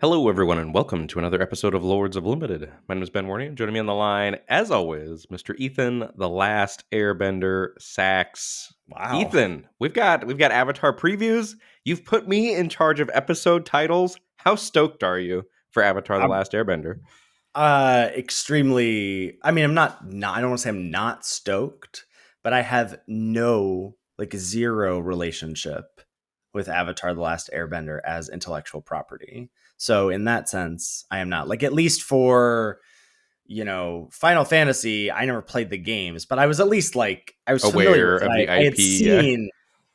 Hello, everyone, and welcome to another episode of Lords of Limited. My name is Ben Warney. Joining me on the line, as always, Mr. Ethan, the Last Airbender, Sax. Wow. Ethan, we've got Avatar previews. You've put me in charge of episode titles. How stoked are you for Avatar: The I'm Last Airbender? extremely I don't want to say I'm not stoked, but I have zero relationship with Avatar the Last Airbender as intellectual property. So in that sense, I am not. Like at least for Final Fantasy, I never played the games, but I was at least I was familiar Aware with it. of the I had IP, yeah. seen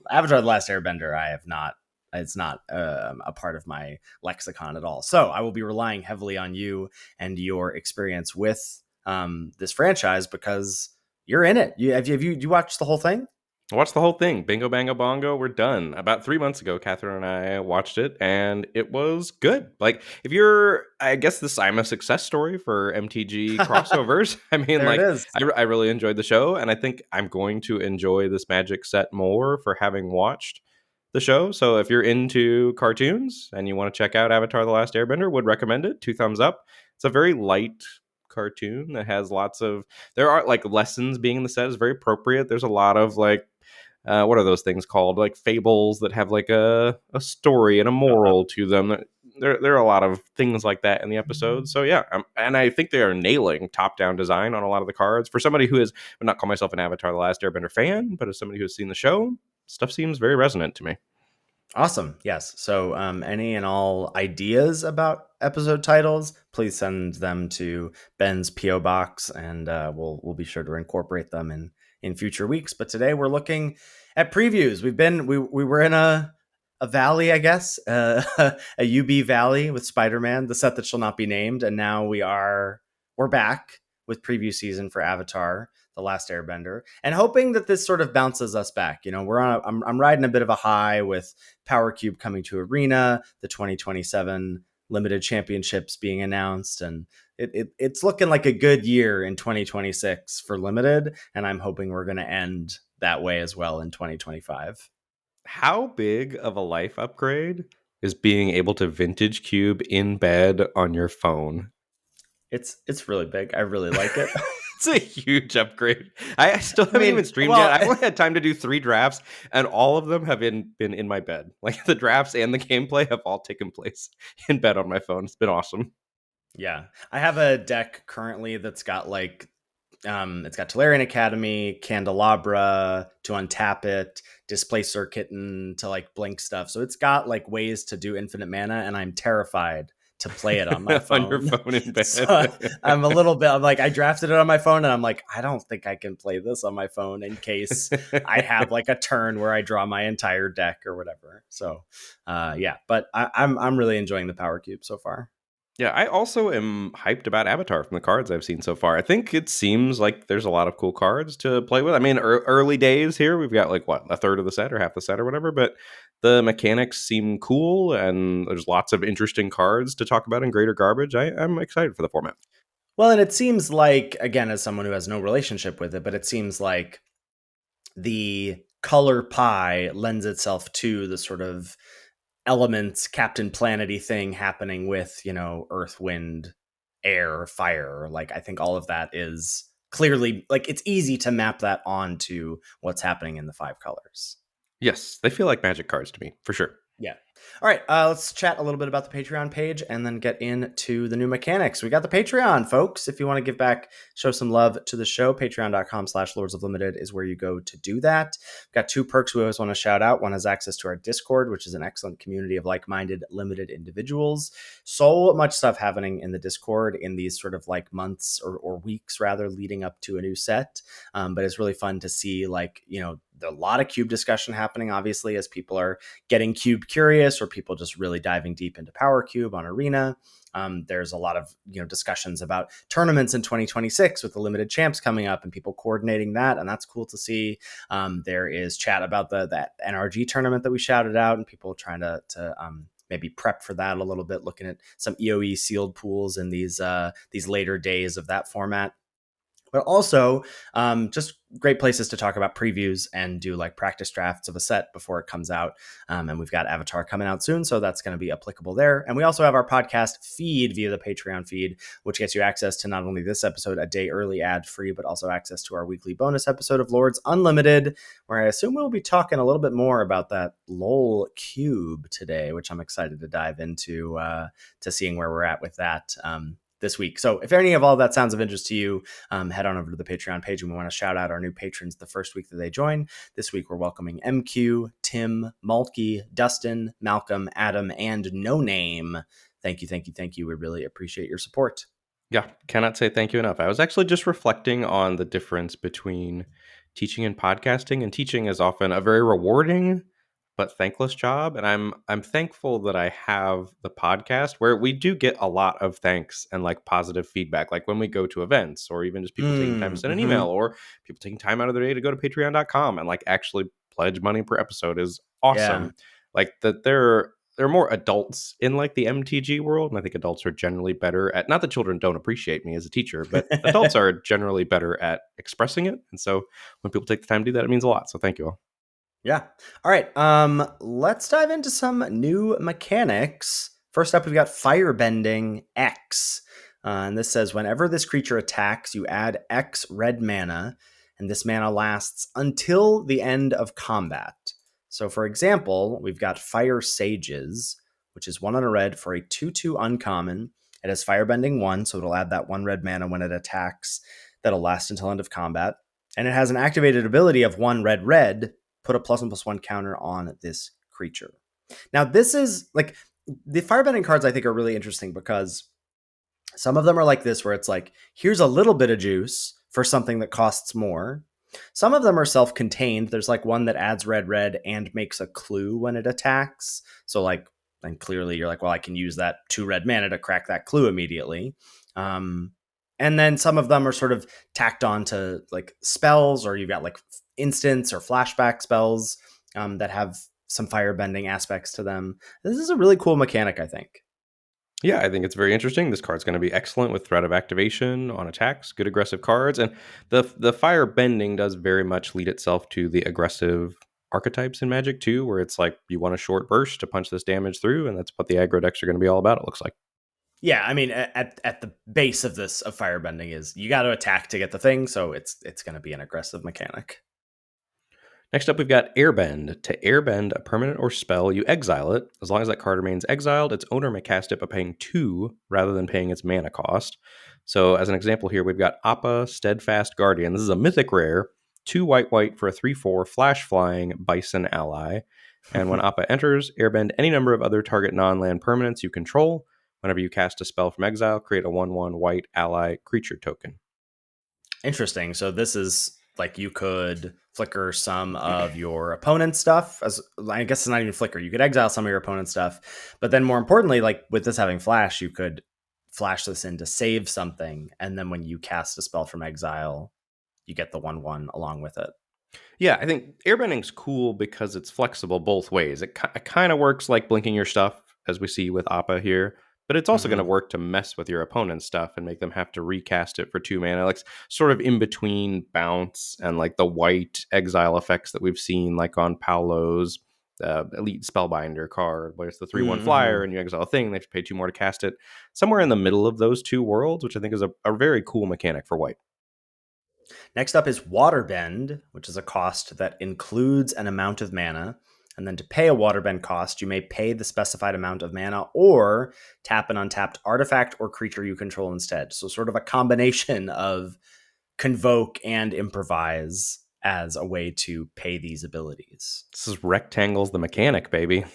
Avatar the Last Airbender. I have not. It's not a part of my lexicon at all. So I will be relying heavily on you and your experience with this franchise because you're in it. You watched the whole thing? I watched the whole thing. Bingo, bango, bongo. We're done. About 3 months ago, Catherine and I watched it, and it was good. Like, if you're, I guess I'm a success story for MTG crossovers. I mean, There it like, is. I really enjoyed the show, and I think I'm going to enjoy this Magic set more for having watched the show. So, if you're into cartoons and you want to check out Avatar: The Last Airbender, would recommend it. 2 thumbs up. It's a very light cartoon that has lots of there are like lessons being in the set is very appropriate. There's a lot of what are those things called? Like fables that have like a story and a Uh-huh. moral to them. There are a lot of things like that in the episode. So yeah, and I think they are nailing top-down design on a lot of the cards. For somebody who is, I would not call myself an Avatar: The Last Airbender fan, but as somebody who has seen the show, stuff seems very resonant to me. Awesome. Yes. So, any and all ideas about episode titles, please send them to Ben's PO box, and we'll be sure to incorporate them in future weeks. But today we're looking at previews. We were in a valley, I guess, a UB valley with Spider-Man, the set that shall not be named, and now we're back with preview season for Avatar: The Last Airbender, and hoping that this sort of bounces us back. I'm riding a bit of a high with Power Cube coming to Arena, the 2027 limited championships being announced, and it's looking like a good year in 2026 for limited, and I'm hoping we're going to end that way as well in 2025. How big of a life upgrade is being able to vintage cube in bed on your phone? It's really big. I really like it. It's a huge upgrade. I still I haven't mean, even streamed yet. well, I've only had time to do 3 drafts, and all of them have been in my bed. Like the drafts and the gameplay have all taken place in bed on my phone. It's been awesome. yeah. I have a deck currently that's got it's got Tolarian Academy, Candelabra to untap it, Displacer Kitten to blink stuff. So it's got ways to do infinite mana, and I'm terrified to play it on my On your phone. phone in So bed. I'm like, I drafted it on my phone, and I'm like, I don't think I can play this on my phone in case I have a turn where I draw my entire deck or whatever. So yeah, but I'm really enjoying the Power Cube so far. Yeah, I also am hyped about Avatar from the cards I've seen so far. I think it seems like there's a lot of cool cards to play with. I mean, early days here, we've got a third of the set or half the set or whatever, but the mechanics seem cool and there's lots of interesting cards to talk about in Greater Garbage. I'm excited for the format. Well, and it seems like, again, as someone who has no relationship with it, but it seems like the color pie lends itself to the sort of elements, Captain Planety thing happening with, earth, wind, air, fire. I think all of that is clearly it's easy to map that onto what's happening in the five colors. Yes, they feel like magic cards to me, for sure. Yeah. All right. Let's chat a little bit about the Patreon page and then get into the new mechanics. We got the Patreon, folks. If you want to give back, show some love to the show, patreon.com/Lords of Limited is where you go to do that. We've got 2 perks we always want to shout out. One has access to our Discord, which is an excellent community of like-minded, limited individuals. So much stuff happening in the Discord in these sort of months or weeks, rather, leading up to a new set. But it's really fun to see, a lot of cube discussion happening, obviously, as people are getting cube curious or people just really diving deep into Power Cube on Arena. There's a lot of discussions about tournaments in 2026 with the limited champs coming up and people coordinating that, and that's cool to see. There is chat about that NRG tournament that we shouted out and people trying to maybe prep for that a little bit, looking at some EOE sealed pools in these later days of that format. but also just great places to talk about previews and do like practice drafts of a set before it comes out. And we've got Avatar coming out soon, so that's going to be applicable there. And we also have our podcast feed via the Patreon feed, which gets you access to not only this episode a day early ad free, but also access to our weekly bonus episode of Lords Unlimited, where I assume we'll be talking a little bit more about that LOL cube today, which I'm excited to dive into, to seeing where we're at with that this week. So if any of all that sounds of interest to you, head on over to the Patreon page, and we want to shout out our new patrons the first week that they join. This week we're welcoming MQ, Tim, Malky, Dustin, Malcolm, Adam, and No Name. Thank you, thank you, thank you. We really appreciate your support. Yeah, cannot say thank you enough. I was actually just reflecting on the difference between teaching and podcasting, and teaching is often a very rewarding but thankless job, and I'm thankful that I have the podcast where we do get a lot of thanks and like positive feedback, like when we go to events, or even just people taking time to send an email, or people taking time out of their day to go to patreon.com and like actually pledge money per episode is Yeah. awesome. Like that there are more adults in like the MTG world, and I think adults are generally better at, not that children don't appreciate me as a teacher, but adults are generally better at expressing it. And so when people take the time to do that, it means a lot. So thank you all. Yeah. All right. Let's dive into some new mechanics. First up, we've got Firebending X. And this says whenever this creature attacks, you add X red mana, and this mana lasts until the end of combat. So, for example, we've got Fire Sages, which is 1 on a red for a 2/2 uncommon. It has Firebending 1, so it'll add that 1 red mana when it attacks. That'll last until end of combat. And it has an activated ability of 1 red red, put a +1/+1 counter on this creature. Now, this is like the firebending cards, I think, are really interesting because some of them are like this, where it's like, here's a little bit of juice for something that costs more. Some of them are self-contained. There's like one that adds red red and makes a clue when it attacks. So like, and clearly you're like, well, I can use that 2 red mana to crack that clue immediately. And then some of them are sort of tacked on to like spells, or you've got like instance or flashback spells that have some firebending aspects to them. This is a really cool mechanic, I think. Yeah, I think it's very interesting. This card's going to be excellent with threat of activation on attacks, good aggressive cards, and the fire bending does very much lead itself to the aggressive archetypes in Magic too, where it's like you want a short burst to punch this damage through, and that's what the aggro decks are going to be all about. It looks like. Yeah, I mean, at the base of this of firebending is you got to attack to get the thing, so it's going to be an aggressive mechanic. Next up, we've got Airbend. To airbend a permanent or spell, you exile it. As long as that card remains exiled, its owner may cast it by paying 2 rather than paying its mana cost. So, as an example here, we've got Appa Steadfast Guardian. This is a mythic rare, 2 white white for a 3/4 flash flying bison ally. And when Appa enters, airbend any number of other target non-land permanents you control. Whenever you cast a spell from exile, create a 1/1 white ally creature token. Interesting. So this is like you could flicker some of your opponent's stuff. As I guess it's not even flicker. You could exile some of your opponent's stuff, but then more importantly, like with this having flash, you could flash this in to save something, and then when you cast a spell from exile, you get the 1/1 along with it. Yeah, I think airbending's cool because it's flexible both ways. It kind of works like blinking your stuff, as we see with Appa here, but it's also going to Mm-hmm. work to mess with your opponent's stuff and make them have to recast it for 2 mana, like sort of in between bounce and like the white exile effects that we've seen, like on Paolo's Elite Spellbinder card, where it's the 3/1 Mm-hmm. flyer and you exile a thing, they have to pay 2 more to cast it. Somewhere in the middle of those two worlds, which I think is a very cool mechanic for white. Next up is Waterbend, which is a cost that includes an amount of mana. And then to pay a Waterbend cost, you may pay the specified amount of mana or tap an untapped artifact or creature you control instead. So, sort of a combination of convoke and improvise as a way to pay these abilities. This is Rectangles the mechanic, baby.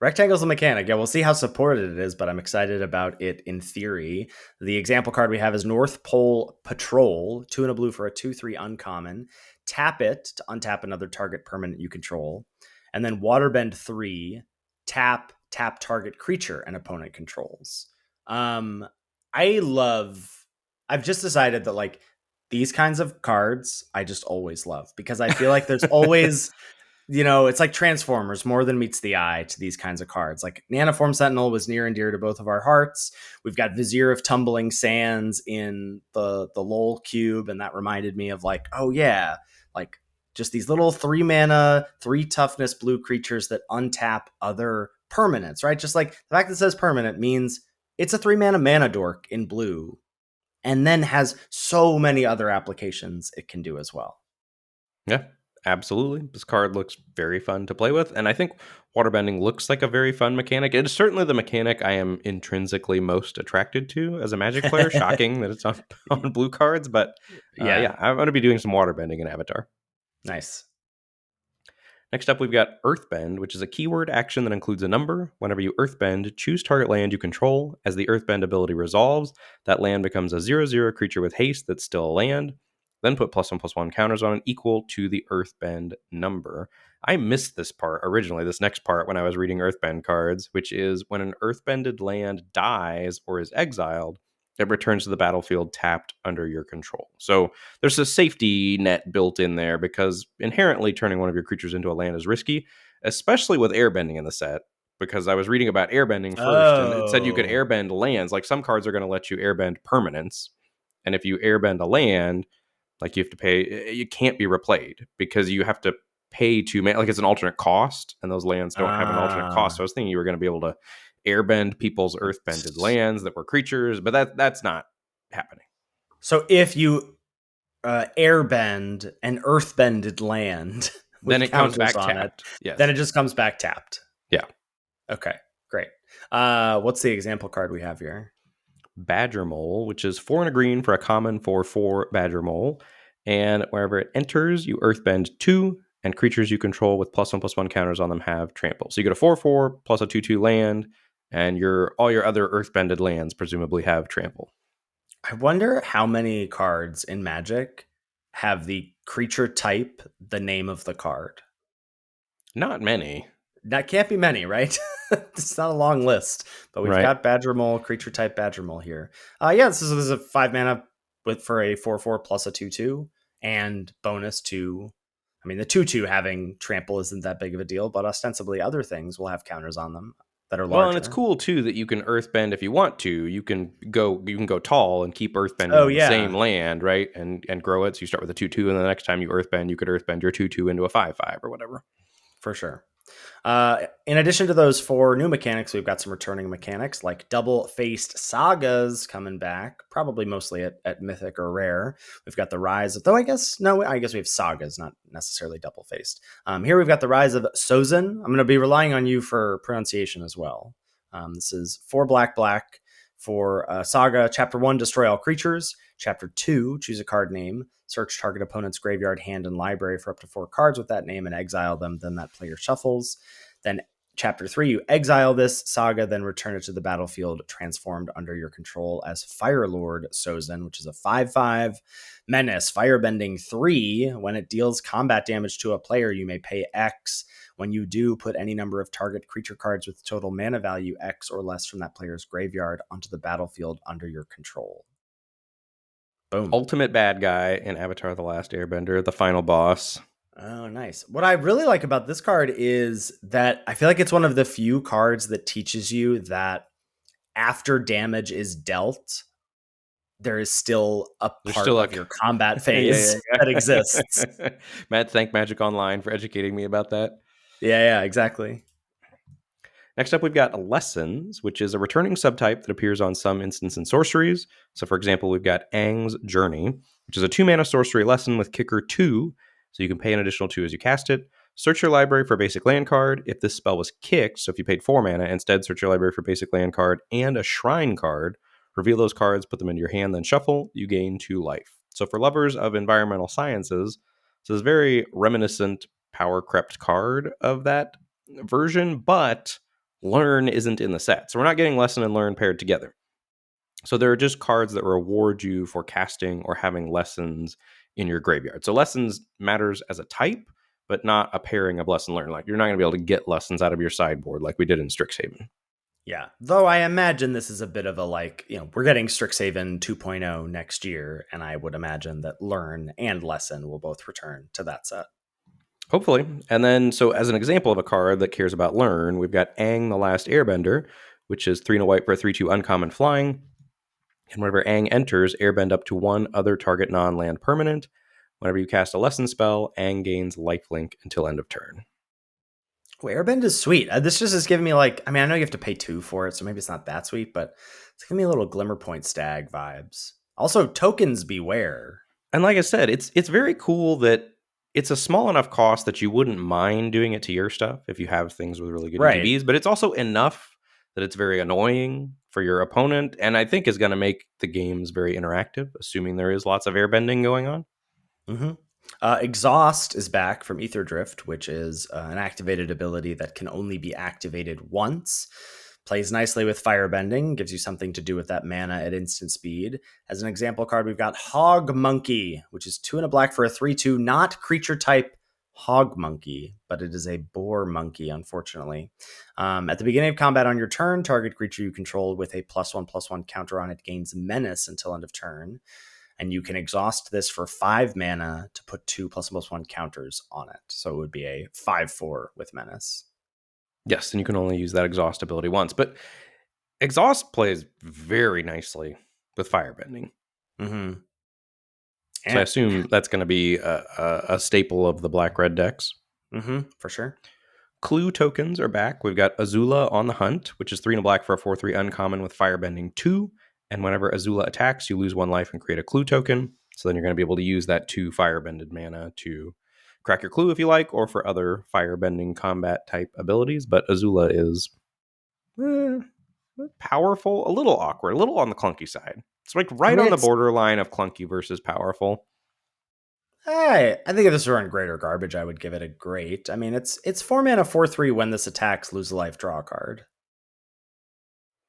Rectangle's a mechanic. Yeah, we'll see how supported it is, but I'm excited about it in theory. The example card we have is North Pole Patrol, 2 and a blue for a 2/3 uncommon. Tap it to untap another target permanent you control. And then Waterbend 3, tap target creature an opponent controls. Um, I love, I've just decided that like these kinds of cards I just always love because I feel like there's always It's like Transformers, more than meets the eye to these kinds of cards. Like Nanoform Sentinel was near and dear to both of our hearts. We've got Vizier of Tumbling Sands in the Lol cube, and that reminded me of like, oh yeah, like just these little 3 mana, 3 toughness blue creatures that untap other permanents, right? Just like the fact that it says permanent means it's a 3 mana mana dork in blue, and then has so many other applications it can do as well. Yeah, absolutely. This card looks very fun to play with, and I think waterbending looks like a very fun mechanic. It is certainly the mechanic I am intrinsically most attracted to as a Magic player. Shocking that it's on, on blue cards, but Yeah, yeah, I'm going to be doing some waterbending in Avatar. nice. Next up, we've got Earthbend, which is a keyword action that includes a number. Whenever you Earthbend, choose target land you control. As the Earthbend ability resolves, that land becomes a 0/0 creature with haste that's still a land. Then put +1/+1 counters on it equal to the Earthbend number. I missed this part originally, this next part, when I was reading Earthbend cards, which is when an Earthbended land dies or is exiled, it returns to the battlefield tapped under your control. So there's a safety net built in there because inherently turning one of your creatures into a land is risky, especially with airbending in the set. Because I was reading about airbending first, and it said you could Oh, airbend lands. Like some cards are going to let you airbend permanents, and if you airbend a land, like you have to pay, you can't be replayed because you have to pay to like it's an alternate cost, and those lands don't have an alternate cost. So I was thinking you were going to be able to airbend people's earthbended lands that were creatures, but that's not happening. so if you airbend an earthbended land Then with it comes counters back on it, tapped. then Yes. it just comes back tapped. Yeah. Okay, great. What's the example card we have here? Badger Mole, which is 4 and a green for a common 4/4 Badger Mole. And wherever it enters, you earthbend 2, and creatures you control with +1/+1 counters on them have trample. So you get a 4/4 plus a 2/2 land, and all your other earthbended lands presumably have trample. I wonder how many cards in Magic have the creature type the name of the card. Not many, That can't be many, right? It's not a long list, but we've right? got Badger Mole, creature type Badger Mole here. Yeah, this is a 5 mana for a 4/4 plus a 2/2 and bonus to. I mean, the 2/2 having trample isn't that big of a deal, but ostensibly other things will have counters on them that are Well, and it's larger. cool too that you can earthbend if you want to. You can go tall and keep earthbending Oh on the same yeah, land, right? And grow it. So you start with a 2/2, and the next time you earthbend, you could earthbend your 2/2 into a 5/5 or whatever. for sure. In addition to those 4 new mechanics, we've got some returning mechanics like double-faced sagas coming back, probably mostly at Mythic or Rare. We've got the rise of, though I guess we have sagas, not necessarily double-faced. Here we've got the rise of Sozin. I'm going to be relying on you for pronunciation as well. This is 4 black for Saga. Chapter 1, destroy all creatures. Chapter 2, choose a card name. Search target opponent's graveyard, hand, and library for up to 4 cards with that name and exile them. Then that player shuffles. Then Chapter 3, you exile this saga, then return it to the battlefield, transformed under your control as Fire Lord Sozin, which is a 5/5 menace, firebending 3. When it deals combat damage to a player, you may pay X. When you do, put any number of target creature cards with total mana value X or less from that player's graveyard onto the battlefield under your control. Boom. Ultimate bad guy in Avatar the Last Airbender, the final boss. Oh, nice. What I really like about this card is that I feel like it's one of the few cards that teaches you that after damage is dealt, there is still a There's part still a of your combat yeah, phase that exists. yeah. Matt, thank Magic Online for educating me about that. Yeah, exactly. Next up, we've got Lessons, which is a returning subtype that appears on some instants and sorceries. So, for example, we've got Aang's Journey, which is a 2 mana sorcery lesson with kicker 2. So you can pay an additional 2 as you cast it. Search your library for a basic land card. If this spell was kicked, so if you paid 4 mana, instead search your library for a basic land card and a shrine card. Reveal those cards, put them into your hand, then shuffle. You gain 2 life. So for lovers of environmental sciences, this is a very reminiscent power crept card of that version, but learn isn't in the set. So we're not getting lesson and learn paired together. So there are just cards that reward you for casting or having lessons in your graveyard. So lessons matters as a type, but not a pairing of lesson learn. Like you're not going to be able to get lessons out of your sideboard like we did in Strixhaven. Yeah. Though I imagine this is a bit of a we're getting Strixhaven 2.0 next year, and I would imagine that Learn and Lesson will both return to that set. Hopefully. And then, so as an example of a card that cares about learn, we've got Aang the Last Airbender, which is 3 and a white for a 3/2 uncommon flying. And whenever Aang enters, airbend up to one other target non land permanent. Whenever you cast a lesson spell, Aang gains lifelink until end of turn. Oh, Airbend is sweet. This just is giving me like, I mean, I know you have to pay 2 for it, so maybe it's not that sweet, but it's giving me a little Glimmer Point Stag vibes. Also, tokens beware. And like I said, it's very cool that it's a small enough cost that you wouldn't mind doing it to your stuff if you have things with really good Right. ETBs, but it's also enough that it's very annoying for your opponent, and I think is going to make the games very interactive, assuming there is lots of airbending going on. Mm-hmm. Exhaust is back from Ether Drift, which is an activated ability that can only be activated once. Plays nicely with Firebending, gives you something to do with that mana at instant speed. As an example card, we've got Hog Monkey, which is 2 and a black for a 3/2, not creature type Hog Monkey, but it is a Boar Monkey, unfortunately. At the beginning of combat on your turn, target creature you control with a +1/+1 counter on it gains Menace until end of turn. And you can exhaust this for 5 mana to put 2 +1/+1 counters on it. So it would be a 5/4 with Menace. Yes, and you can only use that exhaust ability once, but exhaust plays very nicely with firebending. Mm-hmm. So I And, assume that's going to be a staple of the black red decks. mm-hmm, for sure. Clue tokens are back. We've got Azula on the Hunt, which is 3 and a black for a 4/3 uncommon with Firebending 2. And whenever Azula attacks, you lose 1 life and create a clue token. So then you're going to be able to use that 2 Firebended mana to crack your clue if you like, or for other Firebending combat type abilities. But Azula is eh, powerful, a little awkward, a little on the clunky side. It's like I right mean, on the it's. borderline of clunky versus powerful. I think if this were on great or garbage, I would give it a great. I mean, it's 4 mana 4/3 when this attacks, lose a life, draw a card.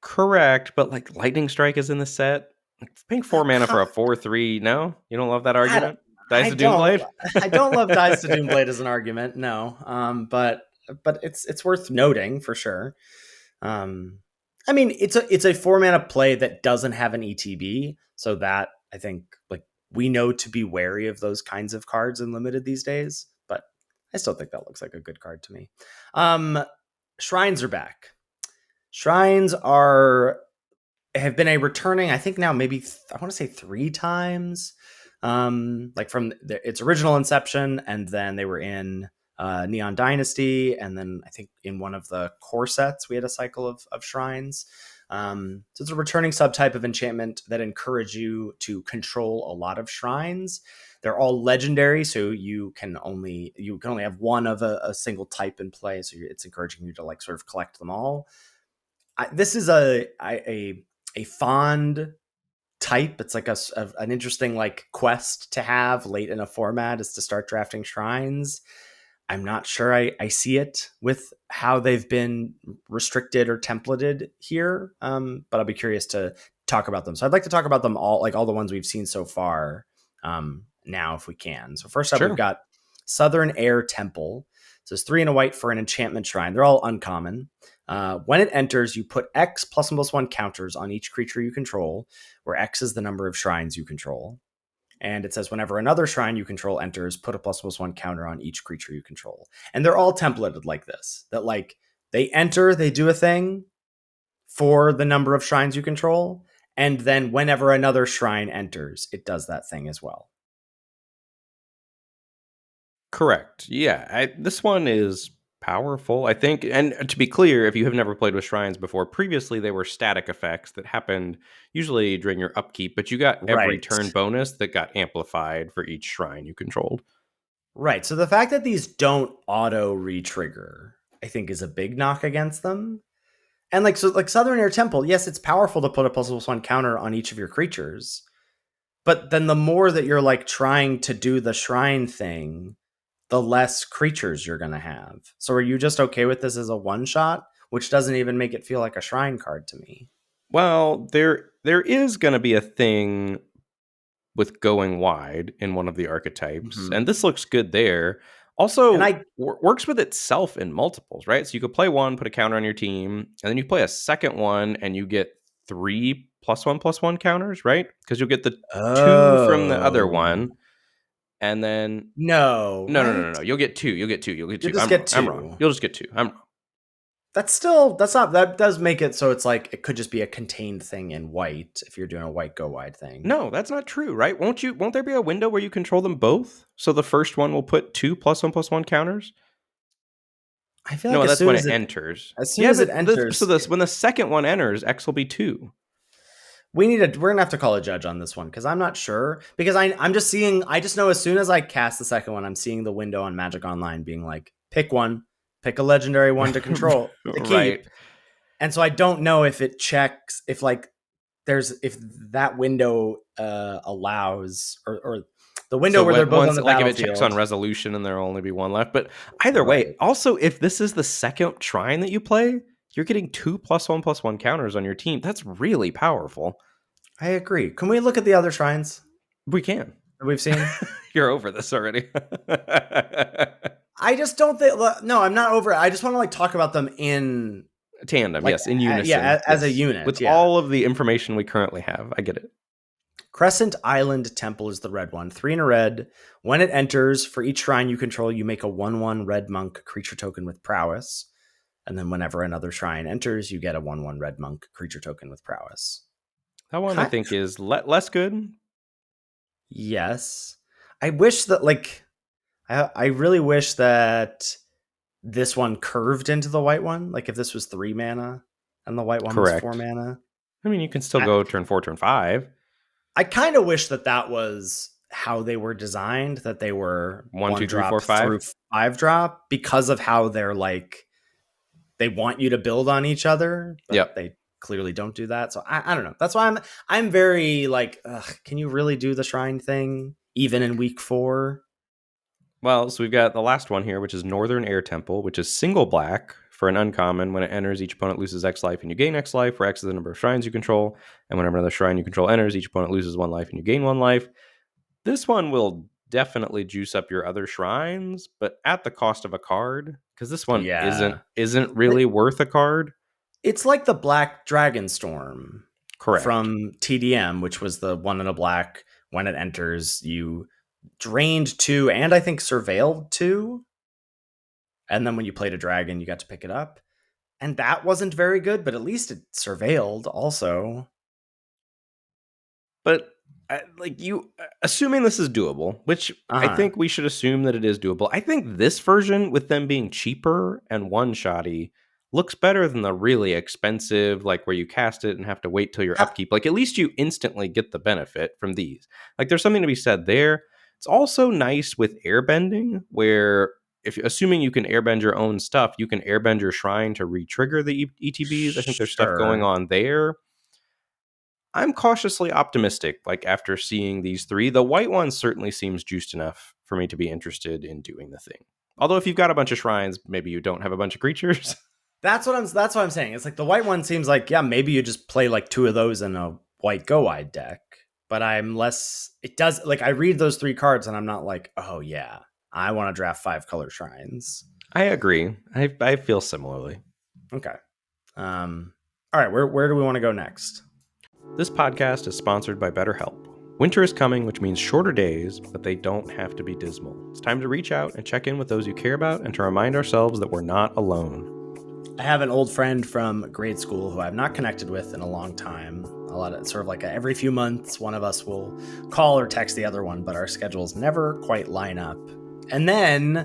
Correct, but like Lightning Strike is in the set. Like, paying 4 mana for a 4/3. No, you don't love that I don't, argument. Dice I of don't Doomblade. I don't love Dice to Doomblade as an argument, no. But it's worth noting for sure. Um, I mean, it's a 4 mana play that doesn't have an ETB, so that I think like we know to be wary of those kinds of cards in limited these days. But I still think that looks like a good card to me. Shrines are back. Shrines are have been a returning, I think now maybe I want to say 3 times, like from its original inception, and then they were in Neon Dynasty, and then I think in one of the core sets we had a cycle of shrines. So it's a returning subtype of enchantment that encourage you to control a lot of shrines. They're all legendary, so you can only have one of a single type in play. So it's encouraging you to like sort of collect them all. This is a fond type. It's like an interesting like quest to have late in a format is to start drafting shrines. I'm not sure I see it with how they've been restricted or templated here, but I'll be curious to talk about them. So I'd like to talk about them all, like all the ones we've seen so far, now if we can. So first up, we've Sure. got Southern Air Temple. So it's 3 and a white for an enchantment shrine. They're all uncommon. When it enters, you put X +1/+1 counters on each creature you control, where X is the number of shrines you control. And it says whenever another shrine you control enters, put a +1/+1 counter on each creature you control. And they're all templated like this. That like they enter, they do a thing for the number of shrines you control, and then whenever another shrine enters, it does that thing as well. Correct. Yeah, this one is powerful, I think. And to be clear, if you have never played with shrines before, previously they were static effects that happened usually during your upkeep, but you got every Right. turn bonus that got amplified for each shrine you controlled. Right. So the fact that these don't auto re-trigger, I think, is a big knock against them. And like Southern Air Temple, yes, it's powerful to put a +1 counter on each of your creatures. But then the more that you're like trying to do the shrine thing, the less creatures you're going to have. So are you just okay with this as a one shot, which doesn't even make it feel like a shrine card to me? Well, there is going to be a thing with going wide in one of the archetypes, Mm-hmm. and this looks good there. And Also, I, works with itself in multiples, right? So you could play one, put a counter on your team, and then you play a second one, and you get 3 +1/+1 counters, right? Because you'll get the 2 from the other oh, one, And then No, right? no. You'll get two. You'll get two. You'll get You'll two. just I'm get wrong. I'm wrong. 2. You'll just get two. I'm wrong. That does make it so it's like it could just be a contained thing in white if you're doing a white go wide thing. No, that's not true, right? Won't there be a window where you control them both? So the first one will put 2 +1/+1 counters? I feel like No, that's when it enters. as soon Yeah, as it but enters, when the second one enters, X will be 2. we're gonna have to call a judge on this one because I'm not sure. Because I'm just seeing, I just know as soon as I cast the second one, I'm seeing the window on Magic Online being like, pick one, pick a legendary one to control to keep. Right. And so I don't know if it checks if like if that window allows or the window So where they're both once, on the like, if it checks on battlefield. resolution and there'll only be one left. But either way, Right. also, if this is the second shrine that you play, you're getting 2 +1/+1 counters on your team. That's really powerful. I agree. Can we look at the other shrines We can. that we've seen? You're over this already. I just don't think. No, I'm not over it. I just want to like talk about them in Tandem, like yes, in unison. as a yes. unit With yeah. all of the information we currently have. I get it. Crescent Island Temple is the red one. 3 in a red. When it enters, for each shrine you control, you make a 1/1 red monk creature token with prowess. And then whenever another shrine enters, you get a 1/1 red monk creature token with prowess. That one I think is less good. Yes. I wish that like I really wish that this one curved into the white one. Like if this was 3 mana and the white one Correct. was 4 mana. I mean, you can still go turn 4, turn 5. I kind of wish that was how they were designed, that they were 1, 2, 3, drop 4, 5 through 5 drop because of how they're like they want you to build on each other, but Yep. they clearly don't do that. So I don't know. That's why I'm very like, can you really do the shrine thing even in week 4? Well, so we've got the last one here, which is Northern Air Temple, which is single black for an uncommon. When it enters, each opponent loses X life and you gain X life, where X is the number of shrines you control. And whenever another shrine you control enters, each opponent loses 1 life and you gain 1 life. This one will definitely juice up your other shrines, but at the cost of a card, because this one isn't really worth a card. It's like the Black Dragon Storm. Correct. From TDM, which was the 1 in a black. When it enters, you drained 2 and I think surveilled 2. And then when you played a dragon, you got to pick it up. And that wasn't very good, but at least it surveilled also. But assuming this is doable, which I think we should assume that it is doable. I think this version, with them being cheaper and one-shotty, looks better than the really expensive, like where you cast it and have to wait till your upkeep. Like at least you instantly get the benefit from these. Like there's something to be said there. It's also nice with airbending, where assuming you can airbend your own stuff, you can airbend your shrine to re-trigger the ETBs. I think there's stuff going on there. I'm cautiously optimistic, like after seeing these 3. The white one certainly seems juiced enough for me to be interested in doing the thing. Although if you've got a bunch of shrines, maybe you don't have a bunch of creatures. That's what I'm saying. It's like the white one seems like, yeah, maybe you just play like 2 of those in a white go wide deck. But I'm less, it does, like I read those 3 cards and I'm not like, oh yeah, I want to draft 5 color shrines. I agree. I feel similarly. Okay. All right, where do we want to go next? This podcast is sponsored by BetterHelp. Winter is coming, which means shorter days, but they don't have to be dismal. It's time to reach out and check in with those you care about and to remind ourselves that we're not alone. I have an old friend from grade school who I've not connected with in a long time. A lot of sort of like every few months, one of us will call or text the other one, but our schedules never quite line up. And then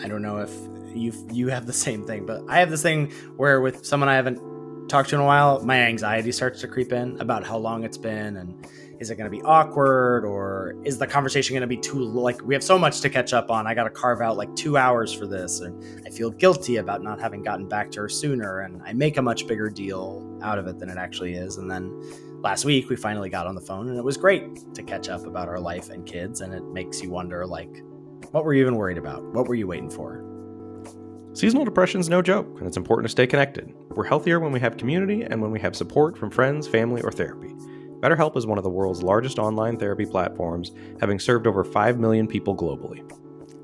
I don't know if you have the same thing, but I have this thing where with someone I haven't talked to in a while, my anxiety starts to creep in about how long it's been and is it going to be awkward or is the conversation going to be too, like we have so much to catch up on. I got to carve out like 2 hours for this and I feel guilty about not having gotten back to her sooner and I make a much bigger deal out of it than it actually is. And then last week we finally got on the phone and it was great to catch up about our life and kids. And it makes you wonder, like, what were you even worried about? What were you waiting for? Seasonal depression is no joke, and it's important to stay connected. We're healthier when we have community and when we have support from friends, family, or therapy. BetterHelp is one of the world's largest online therapy platforms, having served over 5 million people globally.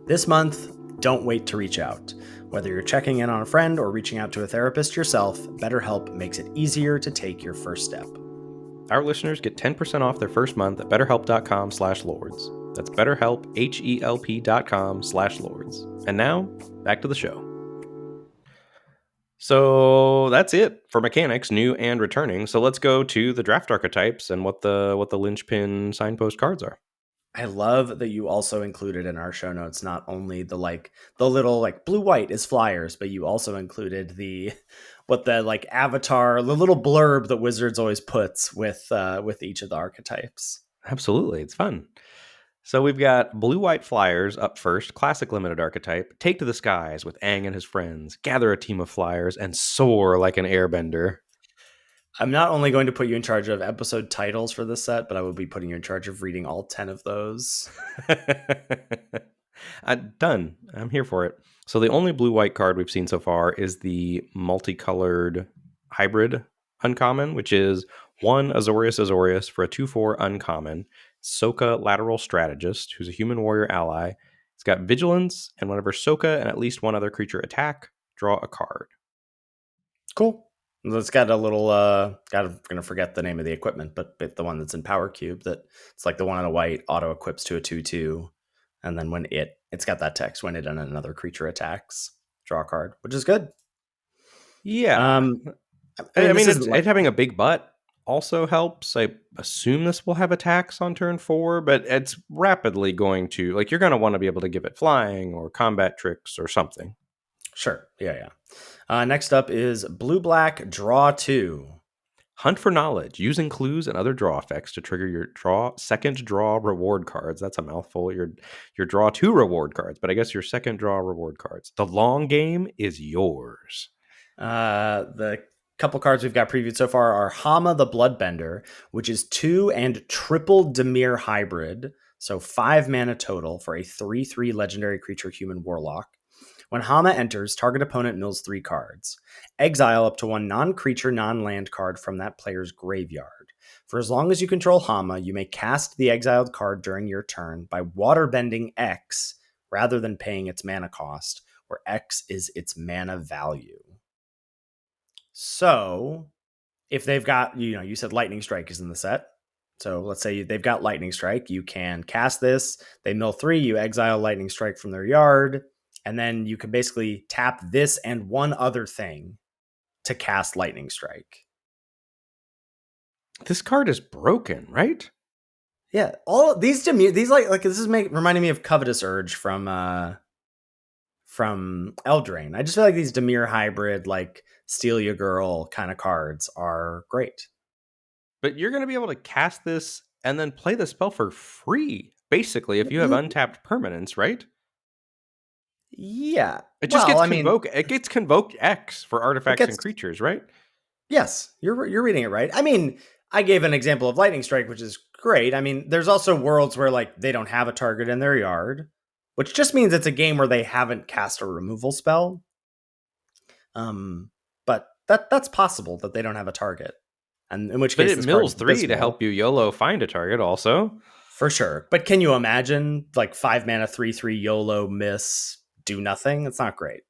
This month, don't wait to reach out. Whether you're checking in on a friend or reaching out to a therapist yourself, BetterHelp makes it easier to take your first step. Our listeners get 10% off their first month at betterhelp.com/lords. That's BetterHelp, HELP.com/lords. And now, back to the show. So that's it for mechanics, new and returning. So let's go to the draft archetypes and what the linchpin signpost cards are. I love that you also included in our show notes not only the little blue white is flyers, but you also included the avatar, the little blurb that Wizards always puts with each of the archetypes. Absolutely, it's fun. So we've got blue-white flyers up first, classic limited archetype. Take to the skies with Aang and his friends. Gather a team of flyers and soar like an airbender. I'm not only going to put you in charge of episode titles for this set, but I will be putting you in charge of reading all 10 of those. Done. I'm here for it. So the only blue-white card we've seen so far is the multicolored hybrid uncommon, which is 1 Azorius for a 2/4 uncommon. Soka Lateral Strategist, who's a human warrior ally. It's got Vigilance, and whenever Soka and at least one other creature attack, draw a card. Cool. It's got a little, gonna forget the name of the equipment, but the one that's in Power Cube, that it's like the one on a white auto equips to a 2/2. And then when it's got that text, when it and another creature attacks, draw a card, which is good. Yeah. I mean it having a big butt also helps. I assume this will have attacks on turn 4, but it's rapidly going to, you're going to want to be able to give it flying or combat tricks or something. Sure. Yeah. Next up is blue-black, draw 2. Hunt for knowledge, using clues and other draw effects to trigger your second draw reward cards. That's a mouthful. Your draw 2 reward cards, but I guess your second draw reward cards. The long game is yours. The couple cards we've got previewed so far are Hama the Bloodbender, which is 2 and triple Dimir hybrid, so 5 mana total for a 3/3 legendary creature human warlock. When Hama enters, target opponent mills 3 cards. Exile up to 1 non-creature, non-land card from that player's graveyard. For as long as you control Hama, you may cast the exiled card during your turn by waterbending X rather than paying its mana cost, where X is its mana value. So, if they've got, you said Lightning Strike is in the set. So let's say they've got Lightning Strike. You can cast this. They mill 3. You exile Lightning Strike from their yard. And then you can basically tap this and one other thing to cast Lightning Strike. This card is broken, right? Yeah, all these to me, these like this is reminding me of Covetous Urge from Eldraine. I just feel like these Dimir hybrid, like Steal Your Girl kind of cards are great. But you're going to be able to cast this and then play the spell for free, basically, if you have untapped permanents, right? Yeah. It just gets convoke. It gets convoke X for artifacts and creatures, right? Yes, you're reading it right. I mean, I gave an example of Lightning Strike, which is great. I mean, there's also worlds where like they don't have a target in their yard, which just means it's a game where they haven't cast a removal spell. But that's possible that they don't have a target, and in which case, it mills 3 to help you YOLO find a target, also for sure. But can you imagine like 5 mana 3/3 YOLO miss do nothing? It's not great.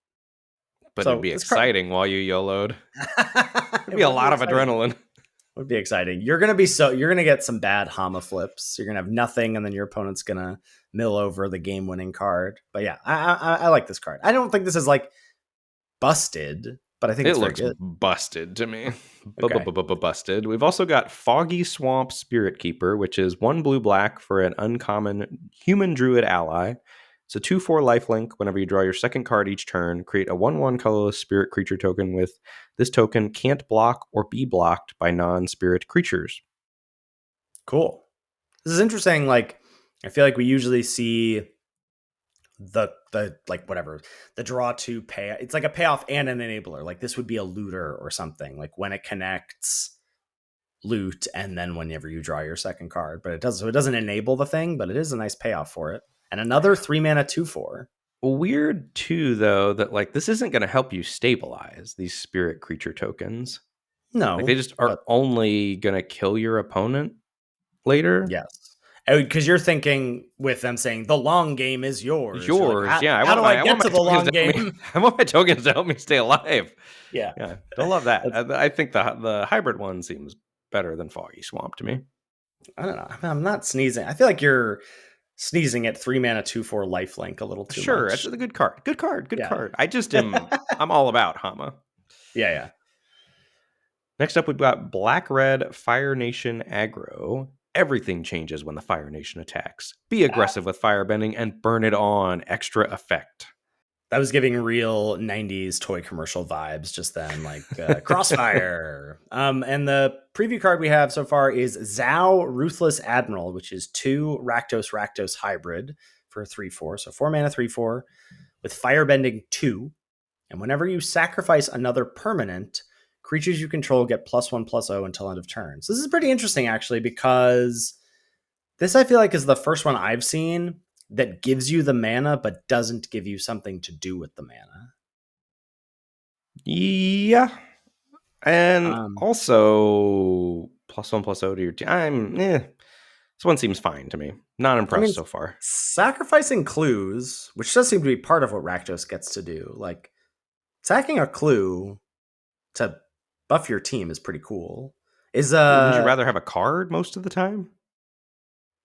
But it'd be exciting while you YOLO'd. It'd be a lot of adrenaline. Would be exciting. You're gonna get some bad Hama flips. You're gonna have nothing, and then your opponent's gonna mill over the game-winning card. But yeah, I like this card. I don't think this is like busted, but I think it looks busted to me. Busted. We've also got Foggy Swamp Spirit Keeper, which is 1 blue-black for an uncommon human druid ally. It's a 2/4 lifelink. Whenever you draw your second card each turn, create a 1/1 colorless spirit creature token with this token can't block or be blocked by non-spirit creatures. Cool. This is interesting. Like, I feel like we usually see the draw to pay. It's like a payoff and an enabler. Like this would be a looter or something. Like when it connects, loot, and then whenever you draw your second card. But it doesn't enable the thing, but it is a nice payoff for it. And another 3 mana 2/4. Weird too, though, that like this isn't going to help you stabilize these spirit creature tokens. No, like they just are only going to kill your opponent later. Yes, because you're thinking with them saying the long game is yours. Like, yeah. How do I get to the long game? I want my tokens to help me stay alive. Yeah. Don't love that. I think the hybrid one seems better than Foggy Swamp to me. I don't know. I'm not sneezing. I feel like you're sneezing at 3 mana 2/4 lifelink a little too Sure, much. it's a good card. Good card. Good Yeah. card. I'm all about Hama. Yeah. Next up, we've got Black Red Fire Nation aggro. Everything changes when the Fire Nation attacks. Be aggressive with firebending and burn it on. Extra effect. That was giving real 90s toy commercial vibes just then, like Crossfire. And the preview card we have so far is Zhao Ruthless Admiral, which is 2 Rakdos hybrid for a 3/4. So 4 mana 3/4 with Firebending 2. And whenever you sacrifice another permanent, creatures you control get +1/+0 until end of turn. So this is pretty interesting, actually, because this I feel like is the first one I've seen that gives you the mana but doesn't give you something to do with the mana. Yeah. And also +1/+0 to your team. This one seems fine to me. Not impressed so far. Sacrificing clues, which does seem to be part of what Rakdos gets to do, like sacking a clue to buff your team is pretty cool. Wouldn't you rather have a card most of the time?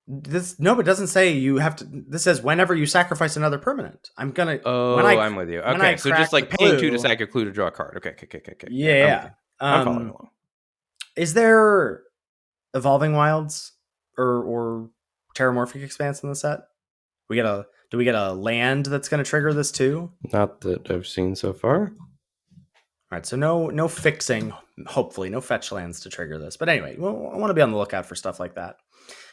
But it doesn't say you have to. This says whenever you sacrifice another permanent. I'm with you. Okay, so just like paying 2 to sack a clue to draw a card. Okay. Yeah. I'm following along. Is there Evolving Wilds or Terramorphic Expanse in the set? Do we get a land that's going to trigger this too? Not that I've seen so far. All right, so no fixing, hopefully, no fetch lands to trigger this. But anyway, I want to be on the lookout for stuff like that.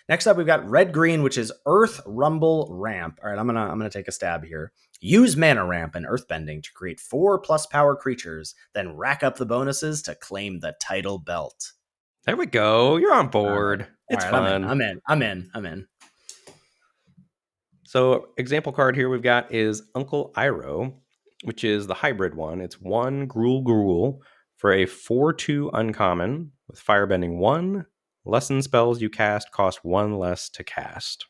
Next up, we've got Red-Green, which is Earth Rumble Ramp. All right, I'm gonna take a stab here. Use Mana Ramp and Earthbending to create 4+ power creatures, then rack up the bonuses to claim the title belt. There we go. You're on board. It's fun. I'm in. So, example card here we've got is Uncle Iroh, which is the hybrid one. It's 1 Gruul for a 4/2 uncommon with Firebending 1. Lesson spells you cast cost 1 less to cast.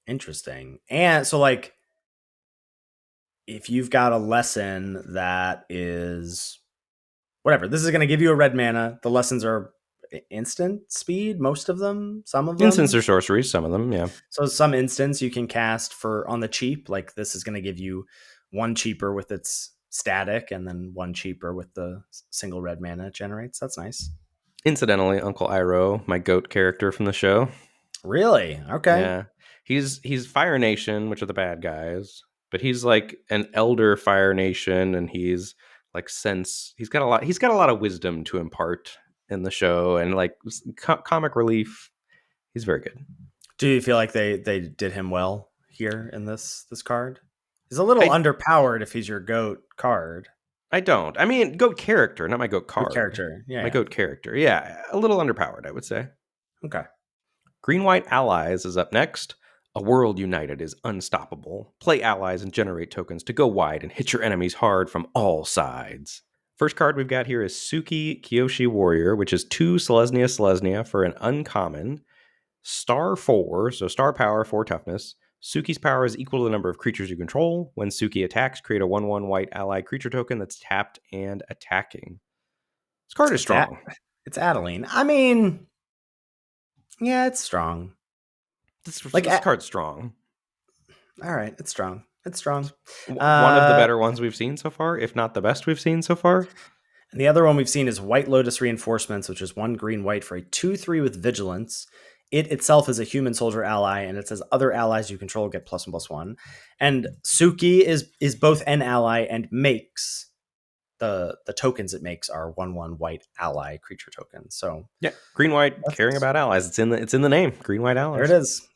Interesting. And so, like, if you've got a lesson that is whatever, this is going to give you a red mana. The lessons are instant speed, most of them, some of them. Instants or sorceries, some of them, yeah. So some instants you can cast for on the cheap. Like this is going to give you 1 cheaper with its static and then 1 cheaper with the single red mana it generates. That's nice. Incidentally, Uncle Iroh, my goat character from the show. Really? Okay. Yeah. He's Fire Nation, which are the bad guys, but he's like an elder Fire Nation, and he's like he's got a lot of wisdom to impart in the show, and like comic relief. He's very good. Do you feel like they did him well here in this card? He's a little underpowered if he's your goat card. I don't. I mean, goat character, not my goat card. Goat character, yeah. My goat character, yeah. A little underpowered, I would say. Okay. Green-White Allies is up next. A world united is unstoppable. Play allies and generate tokens to go wide and hit your enemies hard from all sides. First card we've got here is Suki Kyoshi Warrior, which is 2 Selesnya for an uncommon. Star 4, so star power, 4 toughness. Suki's power is equal to the number of creatures you control. When Suki attacks, create a 1/1 white ally creature token that's tapped and attacking. This card is strong. It's Adeline. I mean, yeah, it's strong. This card's strong. All right, it's strong. It's strong. One of the better ones we've seen so far, if not the best we've seen so far. And the other one we've seen is White Lotus Reinforcements, which is 1 green-white for a 2/3 with Vigilance. It itself is a human soldier ally, and it says other allies you control get +1/+1. And Suki is both an ally and makes the tokens it makes are 1/1 white ally creature tokens. So yeah, green white caring about allies. It's in the name. Green white allies.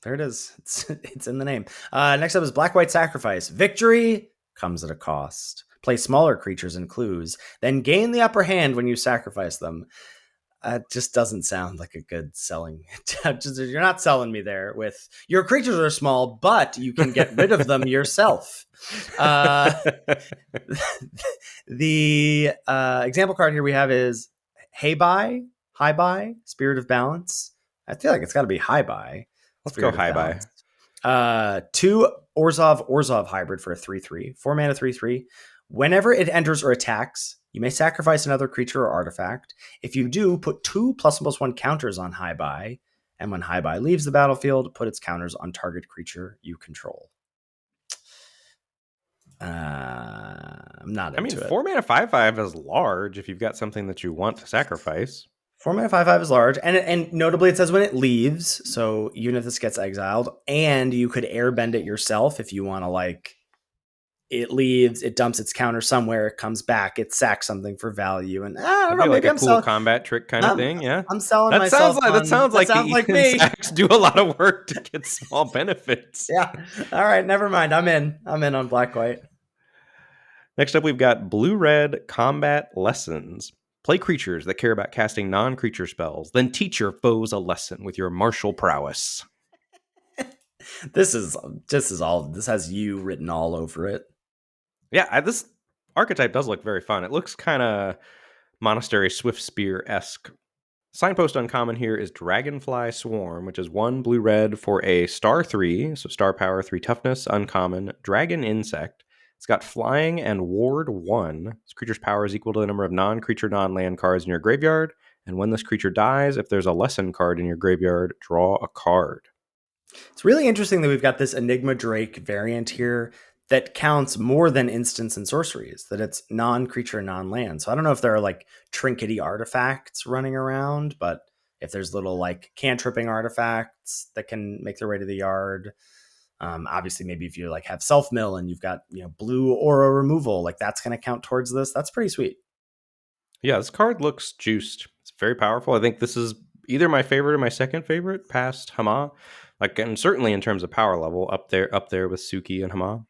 There it is. It's in the name. Next up is Black White Sacrifice. Victory comes at a cost. Play smaller creatures and clues, then gain the upper hand when you sacrifice them. It just doesn't sound like a good selling. You're not selling me there with your creatures are small, but you can get rid of them yourself. The example card here we have is High Buy, Spirit of Balance. I feel like it's got to be High Buy. Let's go High Buy. 2 Orzhov hybrid for a 3/3, 4 mana 3/3. Whenever it enters or attacks, you may sacrifice another creature or artifact. If you do, put 2 +1/+1 counters on High Buy And when High Buy leaves the battlefield, put its counters on target creature you control. I'm not into it. 4 mana 5/5 is large if you've got something that you want to sacrifice. 4 mana 5/5 is large, and notably it says when it leaves. So even if this gets exiled, and you could airbend it yourself if you want to, like, it leaves, it dumps its counter somewhere, it comes back, it sacks something for value, and I don't know, Like maybe a I'm cool combat trick kind of thing. Yeah, I'm selling that myself. Sounds like the like Ethan me. Sacks do a lot of work to get small benefits. Yeah. All right, never mind. I'm in on black white. Next up, we've got blue-red combat lessons. Play creatures that care about casting non-creature spells, then teach your foes a lesson with your martial prowess. This has you written all over it. Yeah, this archetype does look very fun. It looks kind of Monastery Swiftspear-esque. Signpost uncommon here is Dragonfly Swarm, which is 1 blue-red for a star 3, so star power, 3 toughness, uncommon, dragon insect. It's got flying and ward 1. This creature's power is equal to the number of non-creature, non-land cards in your graveyard, and when this creature dies, if there's a lesson card in your graveyard, draw a card. It's really interesting that we've got this Enigma Drake variant here that counts more than instants and sorceries, that it's non-creature, non-land. So I don't know if there are like trinkety artifacts running around, but if there's little like cantripping artifacts that can make their way to the yard, obviously maybe if you like have self-mill and you've got, blue aura removal, like that's going to count towards this. That's pretty sweet. Yeah, this card looks juiced. It's very powerful. I think this is either my favorite or my second favorite past Hama. Like, and certainly in terms of power level, up there with Suki and Hama.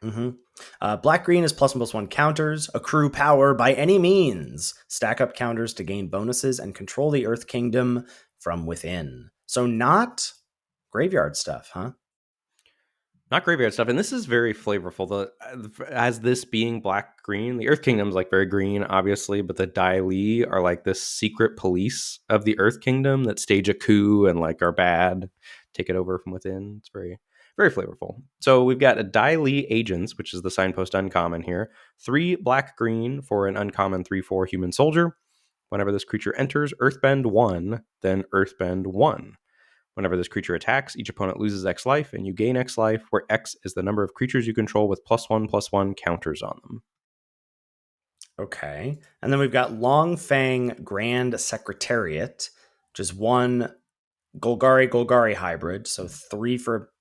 Mm-hmm. Black green is +1/+1 counters. Accrue power by any means. Stack up counters to gain bonuses and control the Earth Kingdom from within. So not graveyard stuff, huh? Not graveyard stuff, and this is very flavorful. As this being black green, the Earth Kingdom's like very green, obviously, but the Dai Li are like this secret police of the Earth Kingdom that stage a coup and like are bad, take it over from within. It's very, very flavorful. So we've got a Dai Li Agents, which is the signpost uncommon here. 3 black green for an uncommon 3/4 human soldier. Whenever this creature enters, Earthbend 1, then Earthbend 1. Whenever this creature attacks, each opponent loses X life, and you gain X life, where X is the number of creatures you control with +1/+1 counters on them. Okay. And then we've got Longfang Grand Secretariat, which is 1 Golgari hybrid, so 3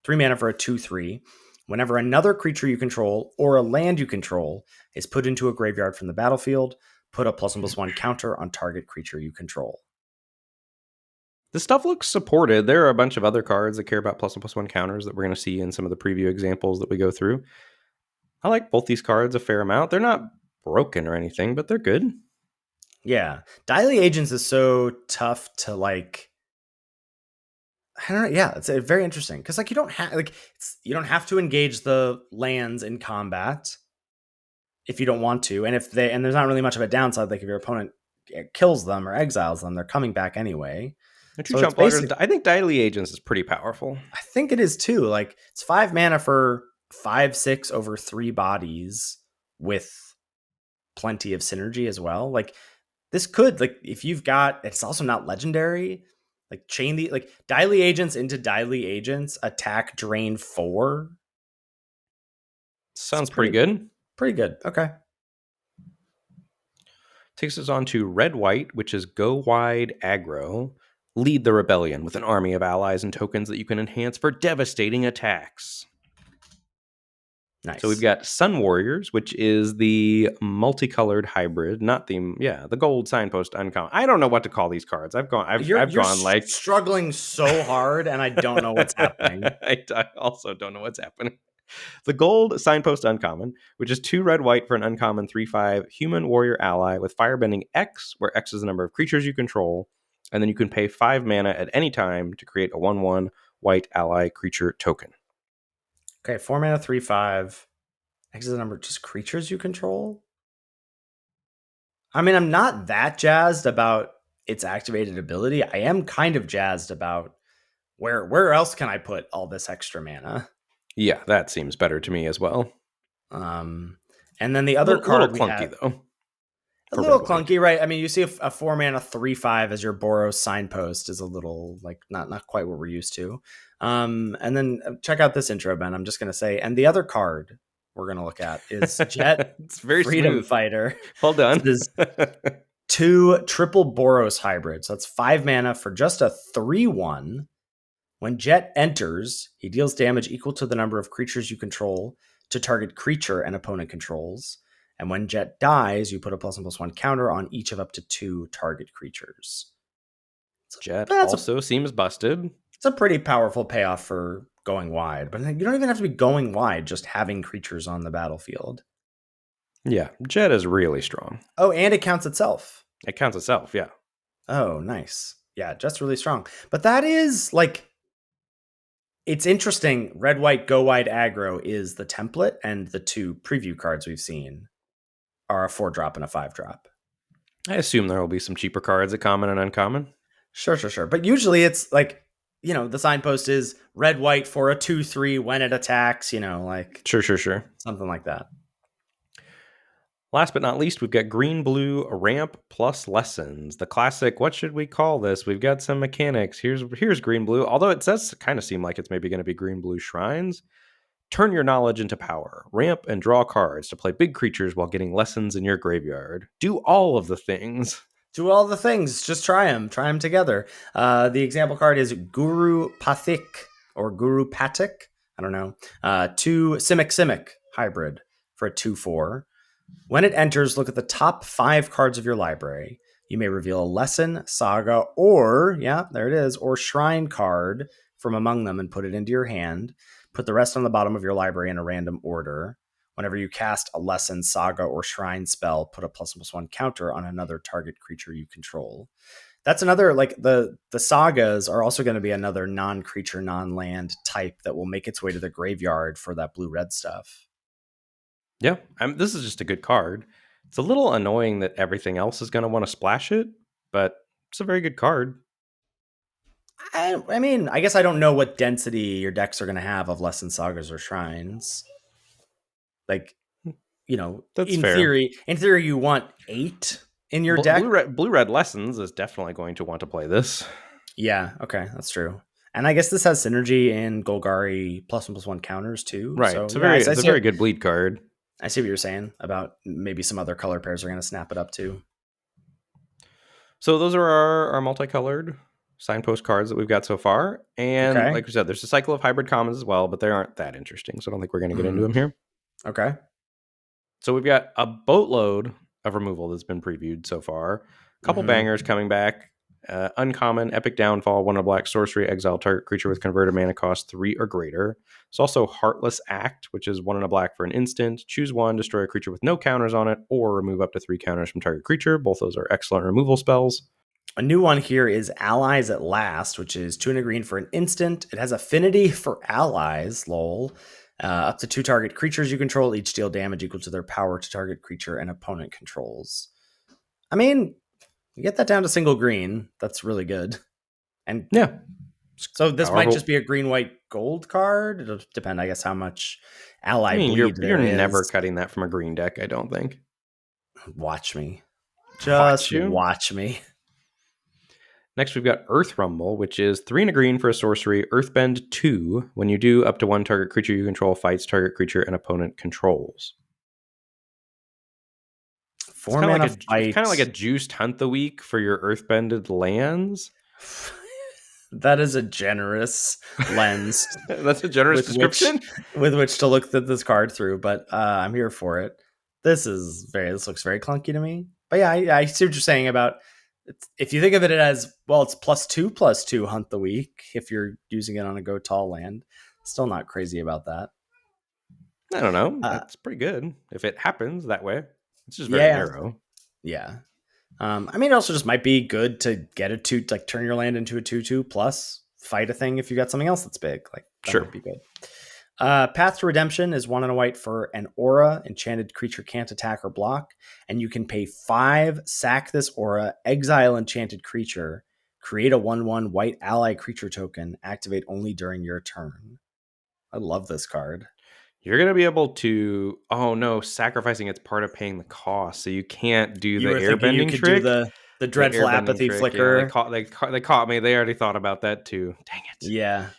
mana for a 2/3. Whenever another creature you control or a land you control is put into a graveyard from the battlefield, put a +1/+1 counter on target creature you control. This stuff looks supported. There are a bunch of other cards that care about +1/+1 counters that we're going to see in some of the preview examples that we go through. I like both these cards a fair amount. They're not broken or anything, but they're good. Yeah. Dai Li Agents is so tough to like. I don't know. Yeah, it's very interesting because like you don't have to engage the lands in combat if you don't want to, and there's not really much of a downside. Like if your opponent kills them or exiles them, they're coming back anyway. So I think Dai Li Agents is pretty powerful. I think it is too. Like it's 5 mana for 5/6 over 3 bodies with plenty of synergy as well. Like this could, like, if you've got, it's also not legendary. Like Dai Li Agents into Dai Li Agents, attack, drain 4. Sounds pretty good. Pretty good. Okay. Takes us on to red-white, which is go wide aggro. Lead the rebellion with an army of allies and tokens that you can enhance for devastating attacks. Nice. So we've got Sun Warriors, which is the multicolored hybrid, not the gold signpost uncommon. I don't know what to call these cards. I've gone like struggling so hard, and I don't know what's happening. I also don't know what's happening. The gold signpost uncommon, which is 2 red-white for an uncommon 3/5 human warrior ally with firebending X, where X is the number of creatures you control, and then you can pay 5 mana at any time to create a 1/1 white ally creature token. Okay, 4 mana 3/5. X is the number of just creatures you control. I mean, I'm not that jazzed about its activated ability. I am kind of jazzed about where else can I put all this extra mana. Yeah, that seems better to me as well. And then the other card a little clunky though. A for little red white. clunky, right? I mean, you see a 4-mana 3/5 as your Boros Signpost is a little like not quite what we're used to. And then check out this intro, Ben. I'm just gonna say, and the other card we're gonna look at is Jet It's very Freedom smooth. Fighter. Well done. This is 2 triple Boros hybrids. That's 5 mana for just a 3/1. When Jet enters, he deals damage equal to the number of creatures you control to target creature an opponent controls. And when Jet dies, you put a +1/+1 counter on each of up to 2 target creatures. Jet That's also seems busted. it's a pretty powerful payoff for going wide, but you don't even have to be going wide, just having creatures on the battlefield. Yeah, Jet is really strong. Oh, and it counts itself. It counts itself, yeah. Oh, nice. Yeah, Jet's really strong. But that is like, it's interesting. Red, white, go wide aggro is the template, and the 2 preview cards we've seen are a 4-drop and a 5-drop. I assume there will be some cheaper cards at common and uncommon. Sure. But usually it's like, the signpost is red, white for a 2/3 when it attacks, like Sure. something like that. Last but not least, we've got green, blue, ramp plus lessons. The classic, what should we call this? We've got some mechanics. Here's green, blue. Although it does kind of seem like it's maybe going to be green, blue shrines. Turn your knowledge into power. Ramp and draw cards to play big creatures while getting lessons in your graveyard. Do all of the things. Do all the things. Just try them. Try them together. The example card is Guru Pathik or Guru Patik. I don't know. 2 Simic hybrid for a 2/4. When it enters, look at the top 5 cards of your library. You may reveal a lesson, saga, or, there it is, or shrine card from among them and put it into your hand. Put the rest on the bottom of your library in a random order. Whenever you cast a lesson, saga, or shrine spell, put a +1/+1 counter on another target creature you control. That's another, like, the sagas are also going to be another non-creature, non-land type that will make its way to the graveyard for that blue-red stuff. Yeah, this is just a good card. It's a little annoying that everything else is going to want to splash it, but it's a very good card. I mean, I guess I don't know what density your decks are going to have of lesson sagas or shrines. Like, That's in fair. theory, you want 8 in your deck. Blue red lessons is definitely going to want to play this. Yeah, okay, that's true. And I guess this has synergy in Golgari +1/+1 counters too. Right, So it's a very good bleed card. I see what you're saying about maybe some other color pairs are going to snap it up too. So those are our multicolored signpost cards that we've got so far. And Okay. like we said, there's a cycle of hybrid commons as well, but they aren't that interesting. So I don't think we're going to get into them here. Okay. So we've got a boatload of removal that's been previewed so far. A couple bangers coming back. Uncommon, Epic Downfall, 1 black sorcery, exile target creature with converted mana cost 3 or greater. It's also Heartless Act, which is 1 black for an instant. Choose 1, destroy a creature with no counters on it, or remove up to 3 counters from target creature. Both those are excellent removal spells. A new one here is Allies at Last, which is 2 and a green for an instant. It has affinity for allies, lol. Up to 2 target creatures you control each deal damage equal to their power to target creature and opponent controls. I mean, you get that down to single green. That's really good. And yeah. So this might just be a green, white, gold card. It'll depend, I guess, how much ally bleed you're never cutting that from a green deck, I don't think. Watch me. Just watch me. Next, we've got Earth Rumble, which is 3 and a green for a sorcery, Earthbend 2. When you do, up to 1 target creature you control fights target creature and opponent controls. 4 mana fight. It's kind of like a juiced Hunt the Week for your Earthbended lands. That is a generous lens. That's a generous description. With which to look at this card through, but I'm here for it. This looks very clunky to me. But yeah, I see what you're saying about if you think of it as, well, it's +2/+2 Hunt the Week if you're using it on a go tall land. Still not crazy about that. I don't know. That's pretty good if it happens that way. It's just very narrow. Yeah. I mean, it also just might be good to get a 2, like turn your land into a 2/2 plus fight a thing if you got something else that's big. Like that might be good. Path to Redemption is 1 and a white for an aura. Enchanted creature can't attack or block, and you can pay 5, sack this aura, exile enchanted creature, create a 1/1 white ally creature token, activate only during your turn. I love this card. You're going to be able to, oh no, sacrificing it's part of paying the cost. So you can't do You the were thinking you airbending could do trick. the The dreadful airbending apathy trick. Yeah, flicker. they caught me. They already thought about that too. Dang it. Yeah.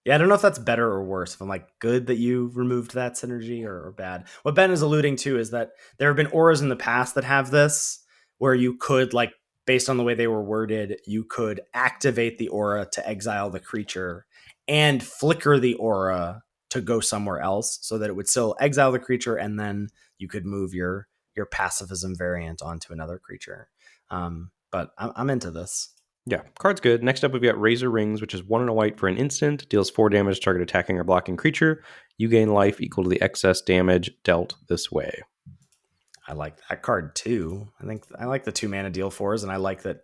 Yeah, I don't know if that's better or worse. If I'm like good that you removed that synergy or bad. What Ben is alluding to is that there have been auras in the past that have this, where you could like, based on the way they were worded, you could activate the aura to exile the creature and flicker the aura to go somewhere else, so that it would still exile the creature, and then you could move your pacifism variant onto another creature. But I'm into this. Yeah, card's good. Next up, we've got Razor Rings, which is 1 and a white for an instant. Deals 4 damage to target attacking or blocking creature. You gain life equal to the excess damage dealt this way. I like that card too. I think I like the 2 mana deal 4s, and I like that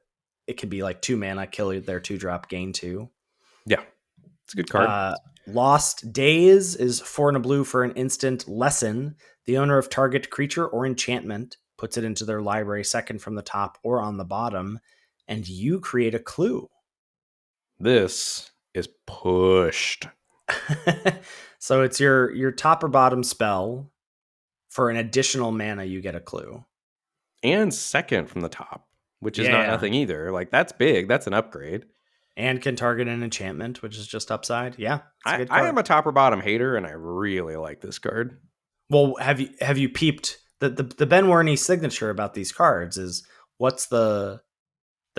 it could be like 2 mana, kill their 2-drop, gain 2. Yeah, it's a good card. Lost Days is 4 and a blue for an instant lesson. The owner of target creature or enchantment puts it into their library second from the top or on the bottom, and you create a clue. This is pushed. So it's your top or bottom spell. For an additional mana, you get a clue. And second from the top, which is not Yeah. nothing either. Like, that's big. That's an upgrade. And can target an enchantment, which is just upside. Yeah, it's a good I card. am a top or bottom hater, and I really like this card. Well, have you peeped the Ben Warney signature about these cards is what's the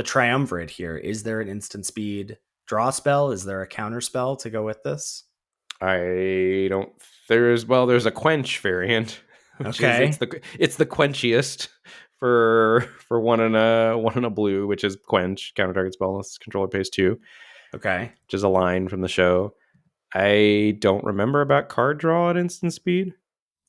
triumvirate here? Is there an instant speed draw spell? Is there a counter spell to go with this? I don't. There's a quench variant, which Okay. is it's the quenchiest for 1 and a blue, which is quench, counter target spell unless controller pays 2, Okay. which is a line from the show. I don't remember about card draw at instant speed.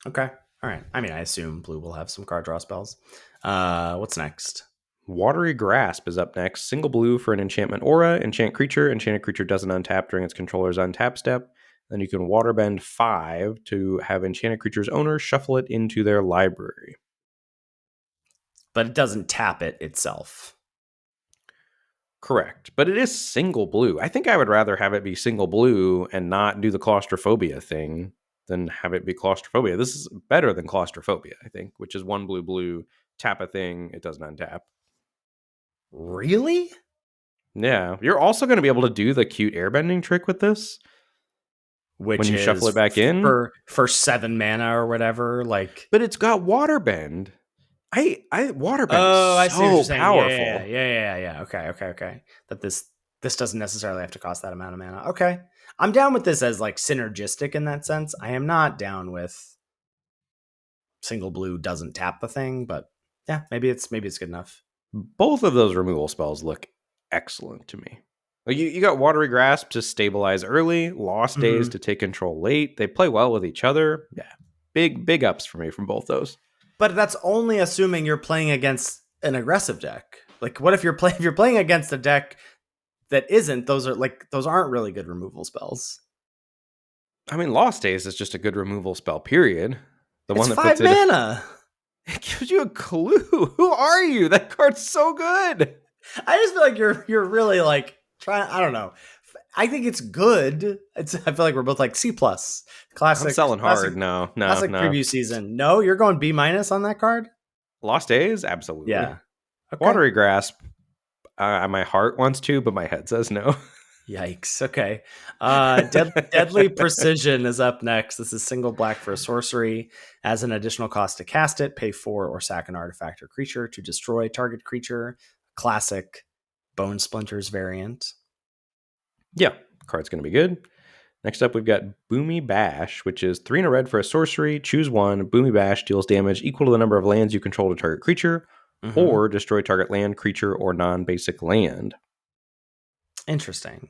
Okay. All right. I mean, I assume blue will have some card draw spells. What's next? Watery Grasp is up next. Single blue for an enchantment aura. Enchant creature. Enchanted creature doesn't untap during its controller's untap step. Then you can waterbend 5 to have enchanted creature's owner shuffle it into their library. But it doesn't tap it itself. Correct. But it is single blue. I think I would rather have it be single blue and not do the claustrophobia thing than have it be claustrophobia. This is better than claustrophobia, I think, which is 1 blue, tap a thing, it doesn't untap. Really? Yeah. You're also going to be able to do the cute airbending trick with this. Which when you is shuffle it back in for 7 mana or whatever, like. But it's got waterbend. Waterbend Oh, is I see what you're so saying. powerful. Yeah. Okay. That this doesn't necessarily have to cost that amount of mana. Okay, I'm down with this as like synergistic in that sense. I am not down with single blue doesn't tap the thing, but yeah, maybe it's good enough. Both of those removal spells look excellent to me. Like you got Watery Grasp to stabilize early, Lost Days to take control late. They play well with each other. Yeah, big ups for me from both those. But that's only assuming you're playing against an aggressive deck. Like, what if you're playing against a deck that isn't? Those aren't really good removal spells. I mean, Lost Days is just a good removal spell. Period. It's one that 5 mana. It gives you a clue. Who are you? That card's so good. I just feel like you're really like trying. I don't know. I think it's good. I feel like we're both like C+. Classic. I'm selling hard. No. Classic preview season. No, you're going B- on that card? Lost Days? Absolutely. Yeah. Okay. Watery Grasp. My heart wants to, but my head says no. Yikes. Okay. Deadly Precision is up next. This is single black for a sorcery. As an additional cost to cast it, pay 4 or sack an artifact or creature to destroy target creature. Classic Bone Splinters variant. Yeah, card's going to be good. Next up, we've got Boomy Bash, which is 3 and a red for a sorcery. Choose 1. Boomy Bash deals damage equal to the number of lands you control to target creature, or destroy target land, creature, or non-basic land. Interesting.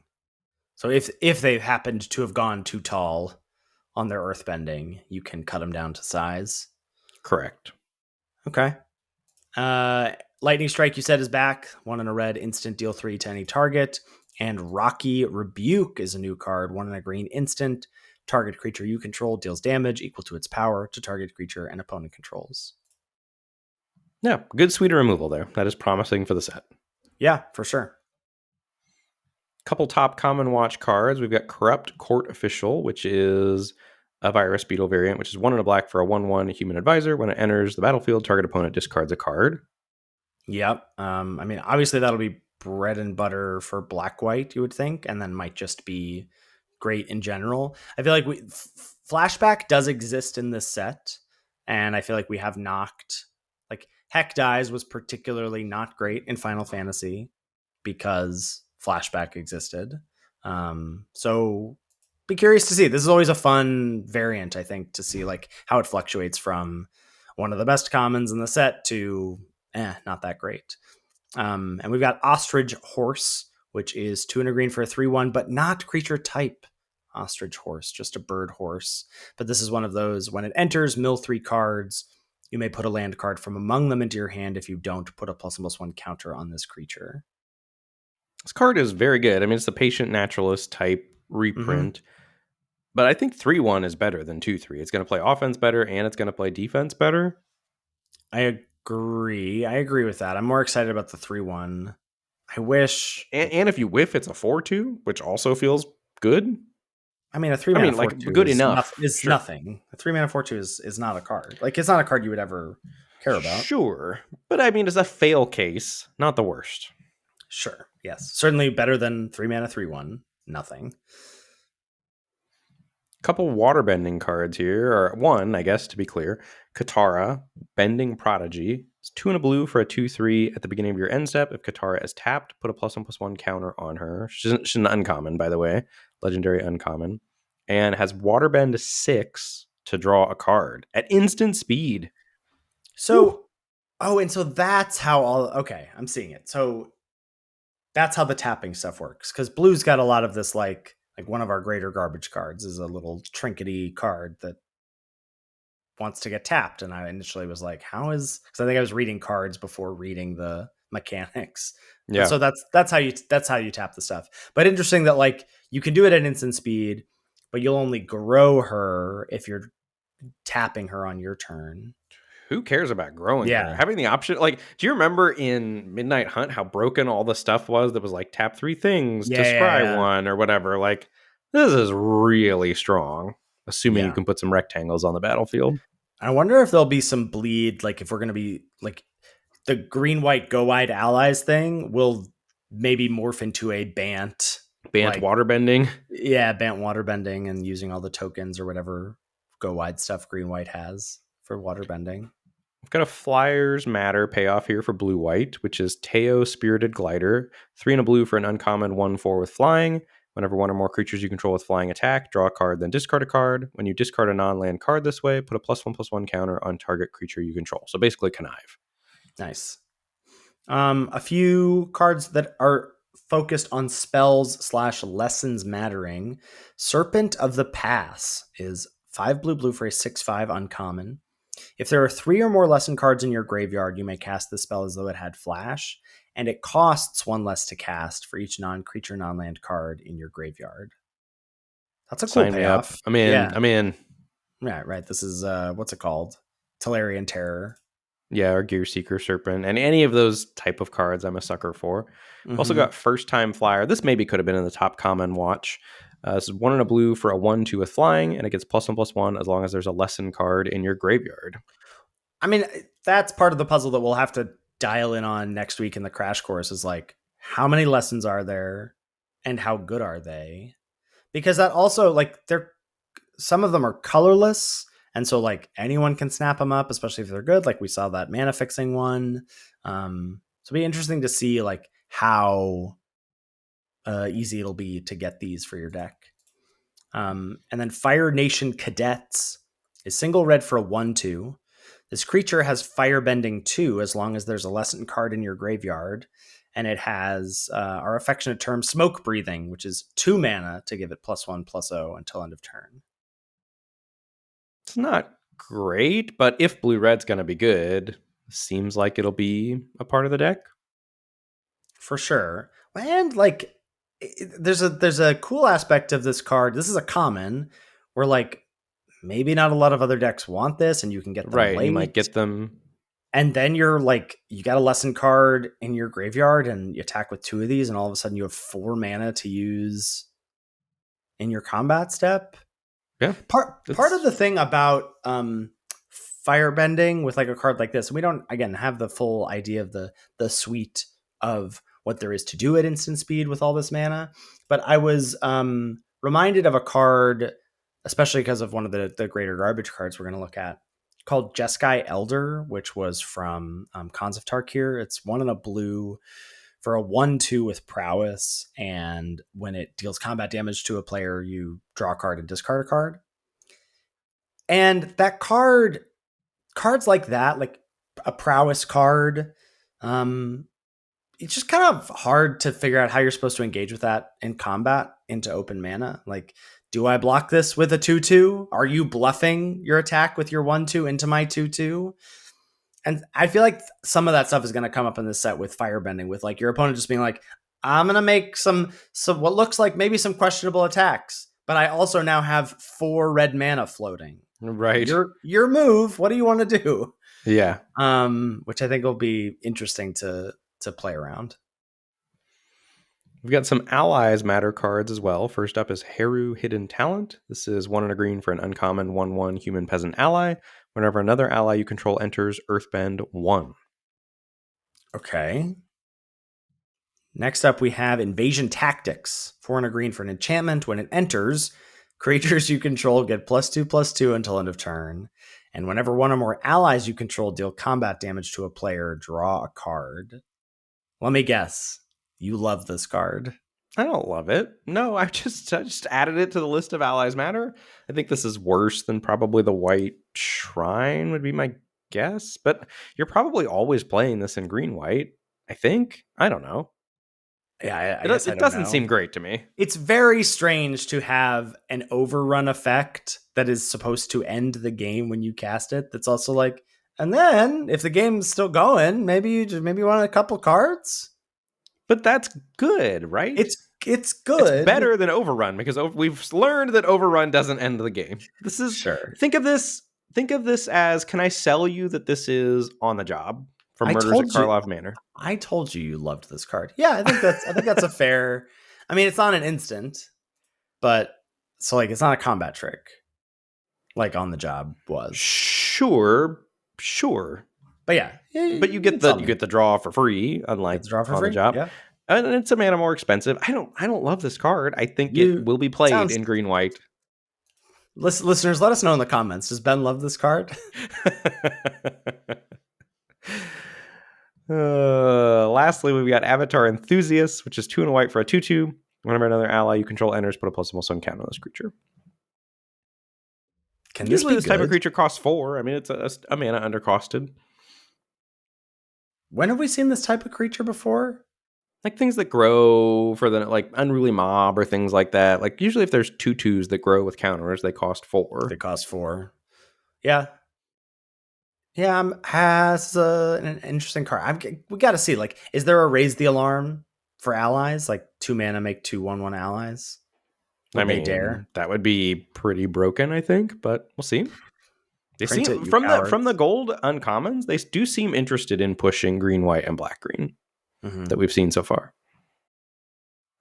So if they happened to have gone too tall on their earthbending, you can cut them down to size. Correct. Okay. Lightning Strike, you said, is back. 1 and a red, instant, deal 3 to any target. And Rocky Rebuke is a new card. 1 and a green, instant. Target creature you control deals damage equal to its power to target creature and opponent controls. Yeah, good sweeter removal there. That is promising for the set. Yeah, for sure. Couple top common watch cards. We've got Corrupt Court Official, which is a virus beetle variant, which is 1 and a black for a 1/1 human advisor. When it enters the battlefield, target opponent discards a card. Yep. I mean, obviously that'll be bread and butter for black white, you would think, and then might just be great in general. I feel like flashback does exist in this set, and I feel like we have knocked like Heck Dies was particularly not great in Final Fantasy because flashback existed. So be curious to see. This is always a fun variant, I think, to see like how it fluctuates from one of the best commons in the set to not that great. And we've got Ostrich Horse, which is 2 and a green for a 3/1, but not creature type. Ostrich Horse, just a bird horse. But this is one of those, when it enters, mill 3 cards. You may put a land card from among them into your hand. If you don't, put a +1/+1 counter on this creature. This card is very good. I mean, it's the Patient Naturalist type reprint. But I think 3/1 is better than 2/3. It's going to play offense better, and it's going to play defense better. I agree with that. I'm more excited about the 3/1. I wish. And if you whiff, it's a 4/2, which also feels good. I mean, a 3-mana 4/2 good is enough. Is sure. nothing. A 3-mana 4/2 is not a card. Like, it's not a card you would ever care about. Sure. But I mean, it's a fail case. Not the worst. Sure. Yes. Certainly better than 3-mana 3/1. Nothing. Couple waterbending cards here, or one, I guess, to be clear. Katara, Bending Prodigy. It's 2 and a blue for a 2/3 at the beginning of your end step. If Katara is tapped, put a +1/+1 counter on her. She's an uncommon, by the way. Legendary uncommon. And has Waterbend 6 to draw a card at instant speed. So, and so that's how okay, I'm seeing it. So that's how the tapping stuff works. Because blue's got a lot of this, like one of our greater garbage cards is a little trinkety card that wants to get tapped. And I initially was like, because I think I was reading cards before reading the mechanics. Yeah. And so that's how you tap the stuff. But interesting that like you can do it at instant speed, but you'll only grow her if you're tapping her on your turn. Who cares about growing her? Having the option, like, do you remember in Midnight Hunt how broken all the stuff was that was like tap 3 things to scry 1 or whatever? Like, this is really strong, assuming you can put some rectangles on the battlefield. I wonder if there'll be some bleed, like if we're going to be like the green-white go-wide allies thing will maybe morph into a Bant waterbending. Yeah, Bant waterbending and using all the tokens or whatever go-wide stuff green-white has for waterbending. I've got a Flyers Matter payoff here for blue-white, which is Teo Spirited Glider. 3 and a blue for an uncommon 1/4 with flying. Whenever one or more creatures you control with flying attack, draw a card, then discard a card. When you discard a non-land card this way, put a +1/+1 counter on target creature you control. So basically connive. Nice. A few cards that are focused on spells / lessons mattering. Serpent of the Pass is 5 blue for a 6/5 uncommon. If there are 3 or more lesson cards in your graveyard, you may cast the spell as though it had flash, and it costs 1 less to cast for each non-creature, non-land card in your graveyard. That's a cool payoff. I'm in. Yeah, right. This is, what's it called? Tolarian Terror. Yeah, or Gear Seeker Serpent. And any of those type of cards I'm a sucker for. Also got First Time Flyer. This maybe could have been in the top common watch. This is 1 and a blue for a 1/2 with flying, and it gets +1/+1 as long as there's a lesson card in your graveyard. I mean, that's part of the puzzle that we'll have to dial in on next week in the crash course is like, how many lessons are there and how good are they? Because that also, like, some of them are colorless, and so like anyone can snap them up, especially if they're good. Like we saw that mana fixing one. So it'll be interesting to see like how easy it'll be to get these for your deck. And then Fire Nation Cadets is single red for a 1/2. This creature has Firebending 2 as long as there's a lesson card in your graveyard. And it has our affectionate term Smoke Breathing, which is 2 mana to give it +1/+0 until end of turn. It's not great, but if blue-red's going to be good, seems like it'll be a part of the deck. For sure. And like, there's a cool aspect of this card. This is a common where like maybe not a lot of other decks want this, and you can get them right. late. You might get them, and then you're like, you got a lesson card in your graveyard, and you attack with 2 of these, and all of a sudden you have 4 mana to use in your combat step. Yeah. Part of the thing about firebending with like a card like this, we don't again have the full idea of the suite of what there is to do at instant speed with all this mana. But I was reminded of a card, especially because of one of the greater garbage cards we're going to look at, called Jeskai Elder, which was from Khans of Tarkir. It's 1 and a blue for a 1/2 with prowess, and when it deals combat damage to a player, you draw a card and discard a card. And that cards like that, like a prowess card, it's just kind of hard to figure out how you're supposed to engage with that in combat into open mana. Like, do I block this with a 2/2? Are you bluffing your attack with your 1/2 into my 2/2? And I feel like some of that stuff is going to come up in this set with firebending, with like your opponent just being like, I'm going to make some what looks like maybe some questionable attacks, but I also now have 4 red mana floating. Right. Your move. What do you want to do? Yeah. Which I think will be interesting to play around. We've got some Allies Matter cards as well. First up is Heru Hidden Talent. This is 1 and a green for an uncommon 1/1 human peasant ally. Whenever another ally you control enters, Earthbend 1. Okay. Next up, we have Invasion Tactics. 4 and a green for an enchantment. When it enters, creatures you control get +2/+2 until end of turn. And whenever one or more allies you control deal combat damage to a player, draw a card. Let me guess. You love this card. I don't love it. No, I just added it to the list of Allies Matter. I think this is worse than probably the White Shrine would be my guess. But you're probably always playing this in green-white, I think. I don't know. Yeah, It doesn't seem great to me. It's very strange to have an overrun effect that is supposed to end the game when you cast it. That's also like, and then if the game's still going, maybe you want a couple cards. But that's good, right? It's good. It's better than Overrun because we've learned that Overrun doesn't end the game. This is sure. Think of this as, can I sell you that this is On the Job from Murders at Karlov Manor? I told you loved this card. Yeah, I think that's a fair. I mean, it's not an instant, but so like it's not a combat trick like On the Job was. Sure. But yeah, but you get the draw for free, unlike On the Job. Yeah. And it's a mana more expensive. I don't love this card. I think it will be played in green white. Listeners, let us know in the comments. Does Ben love this card? Lastly, we've got Avatar Enthusiast, which is 2 and a white for a 2/2. Whenever another ally you control enters, put a +1/+1 counter on this creature. Usually this type of creature costs 4. I mean, it's a mana undercosted. When have we seen this type of creature before? Like things that grow for the like Unruly Mob or things like that. Like usually if there's 2/2s that grow with counters, they cost 4. They cost 4. Yeah. Yeah, has an interesting card. We got to see, like, is there a Raise the Alarm for allies? Like 2 mana make 2 1/1 allies? Would they dare? That would be pretty broken, I think, but we'll see. They seem from the gold uncommons, they do seem interested in pushing green, white, and black green that we've seen so far.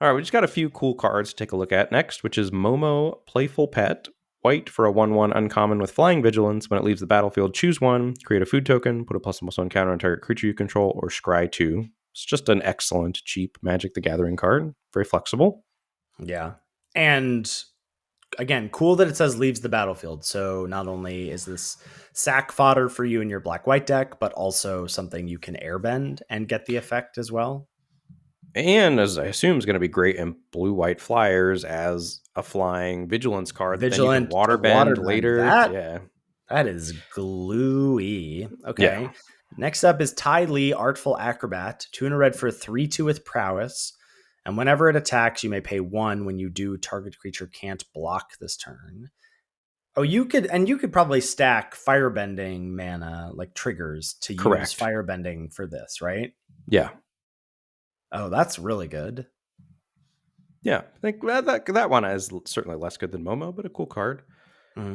All right, we just got a few cool cards to take a look at next, which is Momo Playful Pet. White for a 1/1 uncommon with Flying Vigilance. When it leaves the battlefield, choose 1, create a food token, put a +1/+1 counter on target creature you control, or scry 2. It's just an excellent, cheap Magic the Gathering card. Very flexible. Yeah. And again, cool that it says leaves the battlefield. So not only is this sack fodder for you in your black-white deck, but also something you can airbend and get the effect as well. And as I assume is going to be great in blue-white flyers as a flying vigilance card. Vigilant, that then you can waterbend later. That is gluey. Okay. Yeah. Next up is Ty Lee, Artful Acrobat. 2 and a red for a 3/2 with prowess. And whenever it attacks, you may pay 1. When you do, target creature can't block this turn. Oh, you could probably stack firebending mana, like triggers, to use firebending for this, right? Yeah. Oh, that's really good. Yeah, I think that one is certainly less good than Momo, but a cool card,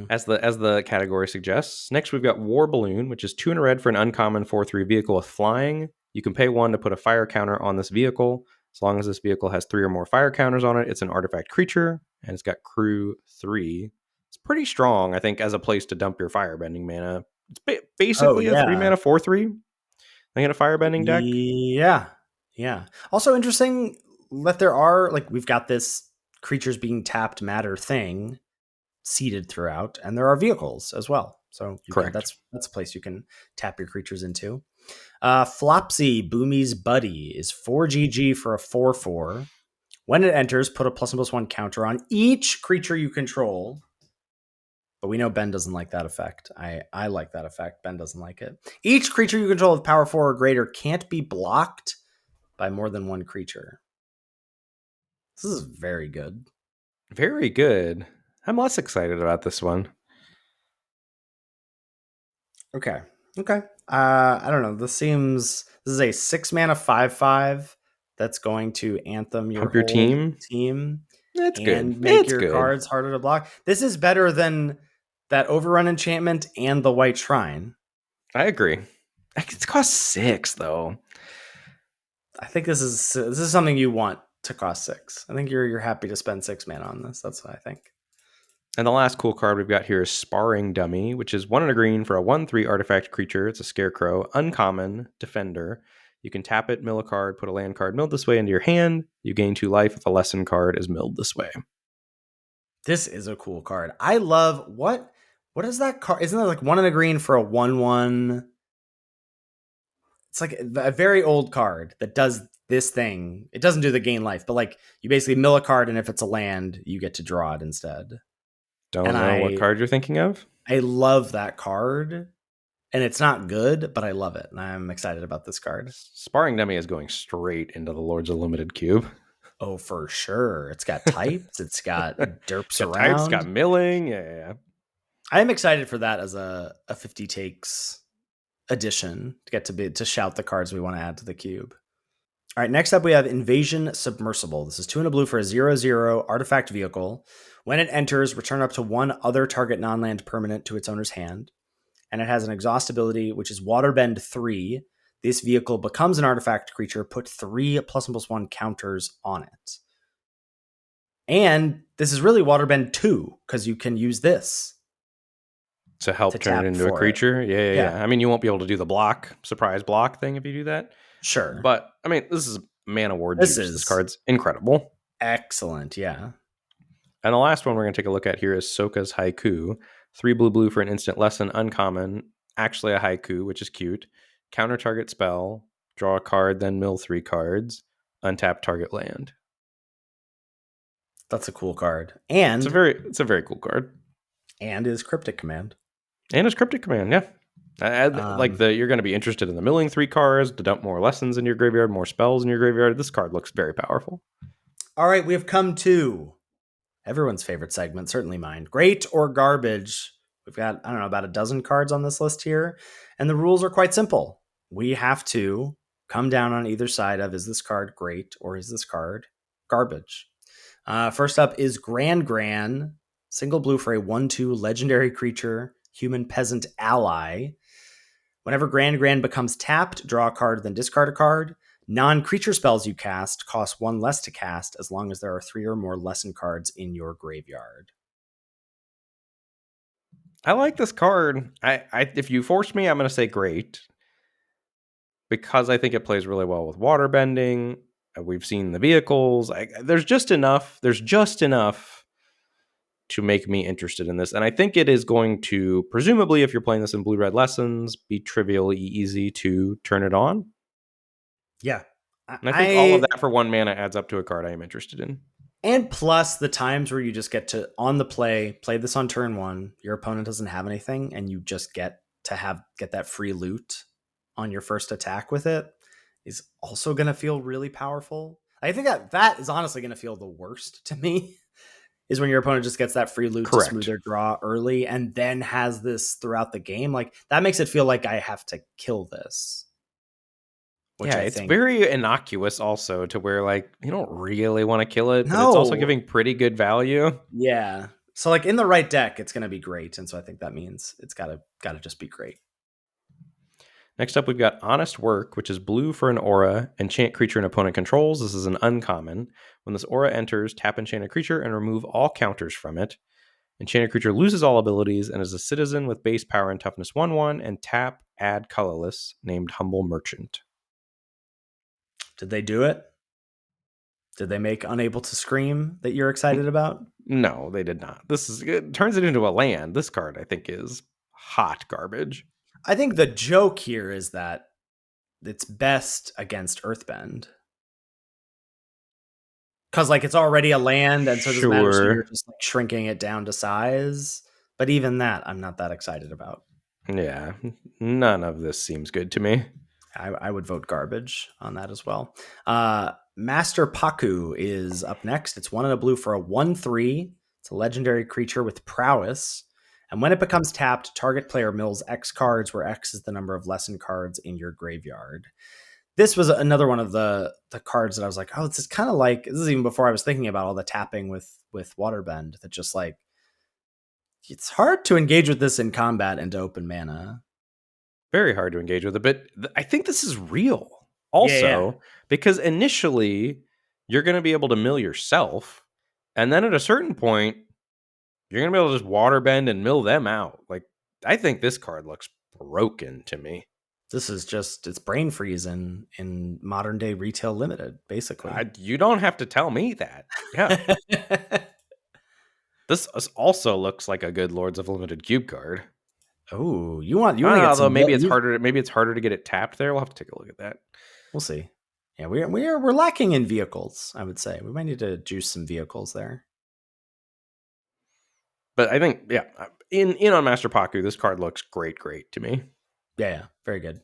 as the category suggests. Next, we've got War Balloon, which is 2 and a red for an uncommon 4/3 vehicle with flying. You can pay 1 to put a fire counter on this vehicle. As long as this vehicle has 3 or more fire counters on it, it's an artifact creature, and it's got crew 3. It's pretty strong, I think, as a place to dump your firebending mana. It's Oh basically a 3 yeah. mana 4/3. I in a firebending deck. Yeah. Yeah. Also interesting that there are, like, we've got this creatures being tapped matter thing seeded throughout, and there are vehicles as well. So you can Correct. that's a place you can tap your creatures into. Flopsy, Boomy's Buddy, is 4 GG for a 4/4. When it enters, put a +1/+1 counter on each creature you control. But we know Ben doesn't like that effect. I like that effect. Ben doesn't like it. Each creature you control with power 4 or greater can't be blocked by more than one creature. This is very good. Very good. I'm less excited about this one. Okay. I don't know. This is a 6 mana 5/5 that's going to anthem your Pump your whole team. team That's and good. make It's your good. cards harder to block. This is better than that Overrun enchantment and the White Shrine. I agree. It costs 6 though. I think this is something you want to cost 6. I think you're happy to spend 6 mana on this. That's what I think. And the last cool card we've got here is Sparring Dummy, which is 1 and a green for a 1/3 artifact creature. It's a scarecrow, uncommon, defender. You can tap it, mill a card, put a land card milled this way into your hand. You gain 2 life if a lesson card is milled this way. This is a cool card. I love what is that card? Isn't that like 1 and a green for a 1/1? It's like a very old card that does this thing. It doesn't do the gain life, but like you basically mill a card, and if it's a land, you get to draw it instead. Don't And know what card you're thinking of? I love that card. And it's not good, but I love it. And I'm excited about this card. Sparring Dummy is going straight into the Lords of Limited cube. Oh, for sure. It's got types. It's got derps It's got around. types, got milling. Yeah. I am excited for that as a 50 takes addition to get to shout the cards we want to add to the cube. All right, next up we have Invasion Submersible. This is 2 and a blue for a 0/0 artifact vehicle. When it enters, return up to 1 other target non-land permanent to its owner's hand. And it has an exhaust ability, which is Waterbend 3. This vehicle becomes an artifact creature. Put 3 +1/+1 counters on it. And this is really Waterbend 2, because you can use this To help to turn it tap into a for creature. it. Yeah. I mean, you won't be able to do the surprise block thing if you do that. Sure. But, I mean, this is mana ward This juice. is This card's incredible. excellent, yeah. And the last one we're going to take a look at here is Soka's Haiku. 3 blue for an instant lesson, uncommon. Actually a haiku, which is cute. Counter target spell. Draw a card, then mill 3 cards. Untap target land. That's a cool card. And it's a very cool card. And is Cryptic Command. And it's Cryptic Command, yeah. You're going to be interested in the milling 3 cards to dump more lessons in your graveyard, more spells in your graveyard. This card looks very powerful. All right, we have come to everyone's favorite segment, certainly mine. Great or garbage. We've got, I don't know, about a dozen cards on this list here. And the rules are quite simple. We have to come down on either side of, is this card great or is this card garbage? First up is Gran. Single blue for a 1/2 legendary creature, human peasant ally. Whenever Gran becomes tapped, draw a card, then discard a card. Non-creature spells you cast cost 1 less to cast as long as there are 3 or more lesson cards in your graveyard. I like this card. If you force me, I'm going to say great. Because I think it plays really well with waterbending. We've seen the vehicles. There's just enough to make me interested in this. And I think it is going to, presumably, if you're playing this in blue-red lessons, be trivially easy to turn it on. Yeah. And I think all of that for 1 mana adds up to a card I am interested in. And plus the times where you just get to, on the play this on turn 1, your opponent doesn't have anything, and you just get that free loot on your first attack with it is also going to feel really powerful. I think that is honestly going to feel the worst to me is when your opponent just gets that free loot Correct. to smooth their draw early and then has this throughout the game. Like, that makes it feel like I have to kill this. It's very innocuous also, to where like you don't really want to kill it, but it's also giving pretty good value. Yeah. So like in the right deck, it's going to be great. And so I think that means it's got to just be great. Next up, we've got Honest Work, which is blue for an aura. Enchant creature an opponent controls. This is an uncommon. When this aura enters, tap enchant a creature and remove all counters from it. Enchanted creature loses all abilities and is a citizen with base power and toughness 1/1, and tap, add colorless, named Humble Merchant. Did they do it? Did they make Unable to Scream that you're excited about? No, they did not. It turns it into a land. This card, I think, is hot garbage. I think the joke here is that it's best against Earthbend. Because like it's already a land, and so it doesn't matter. So you're just like shrinking it down to size. But even that, I'm not that excited about. Yeah, none of this seems good to me. I would vote garbage on that as well. Master Paku is up next. It's 1 and a blue for a 1/3. It's a legendary creature with prowess. And when it becomes tapped, target player mills X cards, where X is the number of lessened cards in your graveyard. This was another one of the cards that I was like, oh, this is kind of like, this is even before I was thinking about all the tapping with Waterbend, that just like, it's hard to engage with this in combat and to open mana. Very hard to engage with it, but I think this is real also, because initially you're going to be able to mill yourself, and then at a certain point you're going to be able to just waterbend and mill them out. Like, I think this card looks broken to me. This is just, it's brain freeze in modern day retail limited, basically. You don't have to tell me that. Yeah. This also looks like a good Lords of Limited cube card. Oh, you want to get some, maybe it's harder to get it tapped there. We'll have to take a look at that. We'll see. Yeah, we're lacking in vehicles, I would say. We might need to juice some vehicles there. But I think, yeah, in on Master Paku, this card looks great to me. Yeah, very good.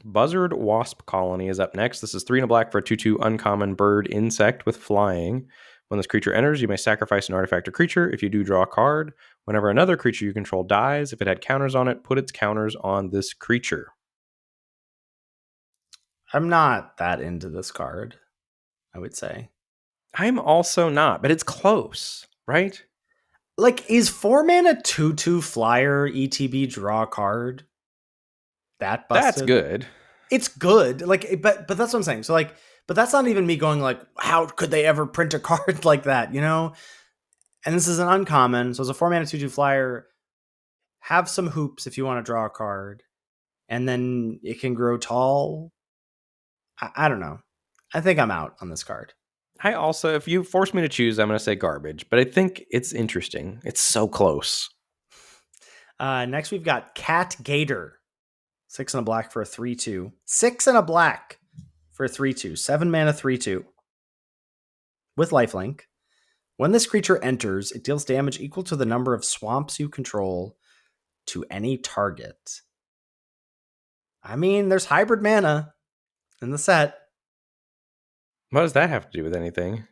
Buzzard Wasp Colony is up next. This is 3 and a black for a 2/2 uncommon bird insect with flying. When this creature enters, you may sacrifice an artifact or creature. If you do, draw a card. Whenever another creature you control dies, if it had counters on it, put its counters on this creature. I'm not that into this card, I would say. I'm also not, but it's close, right? Like, is 4 mana 2/2 flyer ETB draw a card? That busted? That's good. It's good. Like, but that's what I'm saying. So like, but that's not even me going like, how could they ever print a card like that, you know? And this is an uncommon, so it's a 4 mana 2/2 flyer. Have some hoops if you want to draw a card, and then it can grow tall. I don't know. I think I'm out on this card. I also, if you force me to choose, I'm going to say garbage, but I think it's interesting. It's so close. Next, we've got Cat Gator. 6 and a black for a 3/2. 6 and a black for a 3/2. 7 mana 3/2. With lifelink. When this creature enters, it deals damage equal to the number of swamps you control to any target. I mean, there's hybrid mana in the set. What does that have to do with anything?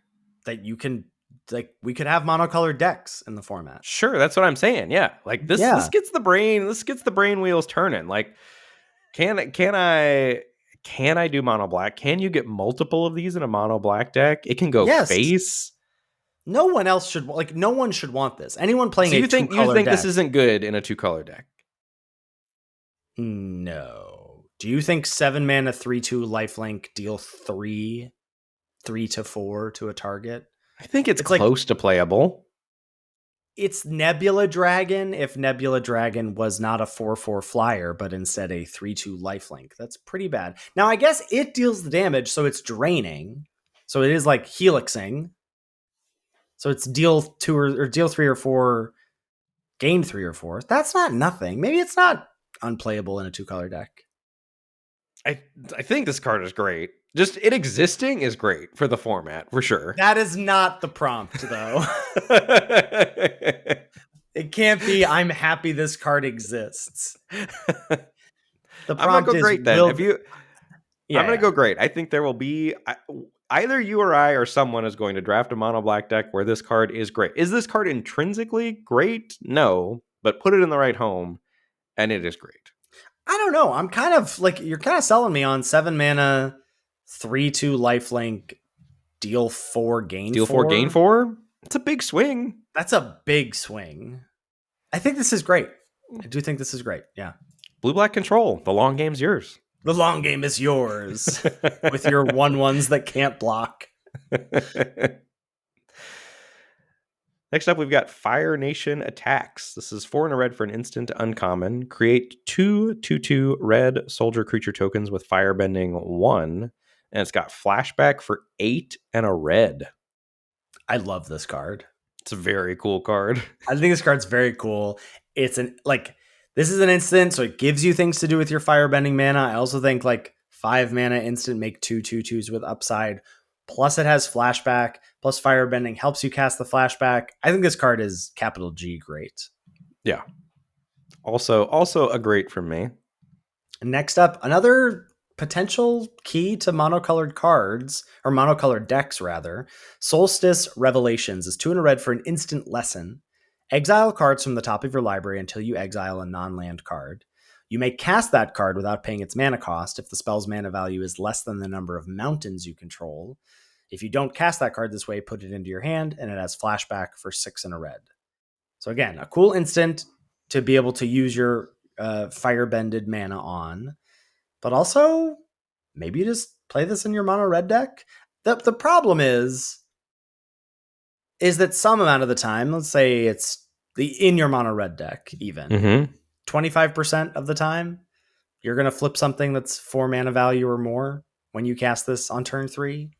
That you can, like, we could have monocolored decks in the format. Sure, that's what I'm saying. Yeah, like this gets the brain wheels turning. Like, can I do mono black? Can you get multiple of these in a mono black deck? It can go face. No one else should, like, no one should want this. Anyone playing you think this isn't good in a 2-color deck? No. Do you think 7 mana 3/2 lifelink deal 3 to 4 to a target? I think it's close to playable. It's Nebula Dragon if Nebula Dragon was not a 4/4 flyer, but instead a 3/2 lifelink. That's pretty bad. Now, I guess it deals the damage, so it's draining. So it is like helixing. So it's deal 2 or deal 3 or 4, gain 3 or 4. That's not nothing. Maybe it's not unplayable in a 2-color deck. I think this card is great. Just it existing is great for the format, for sure. That is not the prompt, though. It can't be, I'm happy this card exists. The prompt I'm gonna go great then. I'm gonna go great. I think there will be either you or I or someone is going to draft a mono black deck where this card is great. Is this card intrinsically great? No, but put it in the right home, and it is great. I don't know. I'm kind of like, you're kind of selling me on 7 mana 3/2 lifelink, deal 4, gain 4. Deal 4, gain 4? It's a big swing. That's a big swing. I think this is great. I do think this is great. Yeah. Blue-black control. The long game's yours. The long game is yours with your 1/1s that can't block. Next up, we've got Fire Nation Attacks. This is 4 and a red for an instant uncommon. Create 2/2/2 red soldier creature tokens with firebending 1. And it's got flashback for 8 and a red. I love this card. It's a very cool card. I think this card's very cool. It's this is an instant, so it gives you things to do with your firebending mana. I also think 5 mana instant make 2/2/2s with upside. Plus it has flashback, plus firebending helps you cast the flashback. I think this card is capital G great. Yeah. Also a great from me. Next up, another potential key to monocolored cards, or monocolored decks rather. Solstice Revelations is 2 and a red for an instant lesson. Exile cards from the top of your library until you exile a non-land card. You may cast that card without paying its mana cost if the spell's mana value is less than the number of mountains you control. If you don't cast that card this way, put it into your hand, and it has flashback for 6 and a red. So again, a cool instant to be able to use your firebended mana on, but also maybe you just play this in your mono red deck. The problem is that some amount of the time, let's say it's in your mono red deck, even 25% of the time, you're going to flip something that's 4 mana value or more when you cast this on turn 3.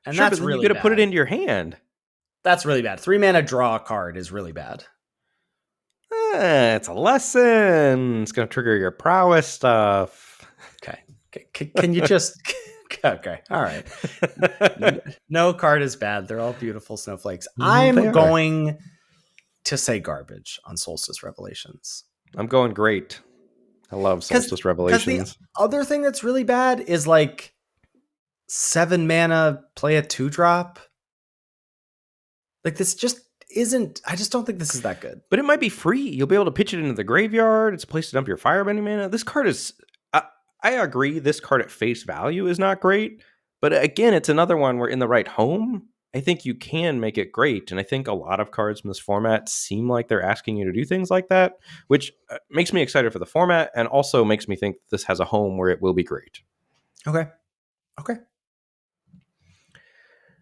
And sure, that's but then really you got to bad. put it into your hand. That's really bad. 3 mana draw a card is really bad. It's a lesson. It's going to trigger your prowess stuff. Okay. Can you just... Okay. All right. No card is bad. They're all beautiful snowflakes. I'm going to say garbage on Solstice Revelations. I'm going great. I love Solstice Revelations. The other thing that's really bad is 7 mana, play a 2-drop. This just isn't... I just don't think this is that good. But it might be free. You'll be able to pitch it into the graveyard. It's a place to dump your firebending mana. This card is... I agree, this card at face value is not great. But again, it's another one where in the right home, I think you can make it great. And I think a lot of cards in this format seem like they're asking you to do things like that, which makes me excited for the format and also makes me think this has a home where it will be great. Okay.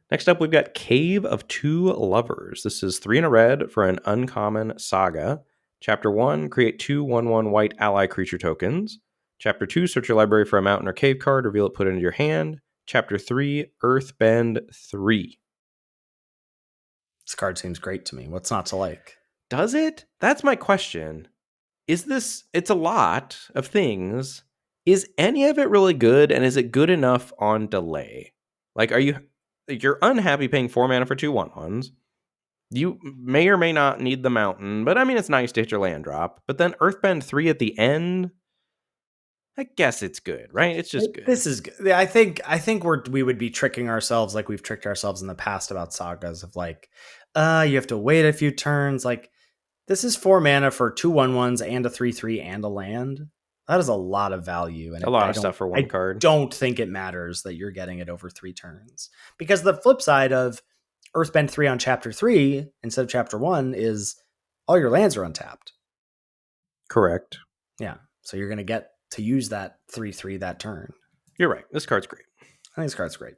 Next up, we've got Cave of Two Lovers. This is 3 and a red for an uncommon saga. Chapter 1, create 2/1/1 white ally creature tokens. Chapter 2, search your library for a mountain or cave card, reveal it, put it into your hand. Chapter 3, Earthbend 3. This card seems great to me. What's not to like? Does it? That's my question. It's a lot of things. Is any of it really good, and is it good enough on delay? You're unhappy paying 4 mana for 2/1/1s. You may or may not need the mountain, but I mean, it's nice to hit your land drop. But then Earthbend 3 at the end, I guess it's good, right? It's just good. This is good. I think we would be tricking ourselves like we've tricked ourselves in the past about sagas of you have to wait a few turns. This is 4 mana for 2/1/1s and a 3/3 and a land. That is a lot of value. And a lot of stuff for one card. I don't think it matters that you're getting it over 3 turns. Because the flip side of Earthbend 3 on Chapter 3 instead of Chapter 1 is all your lands are untapped. Correct. Yeah. So you're going to get to use that 3/3 that turn. You're right. This card's great. I think this card's great.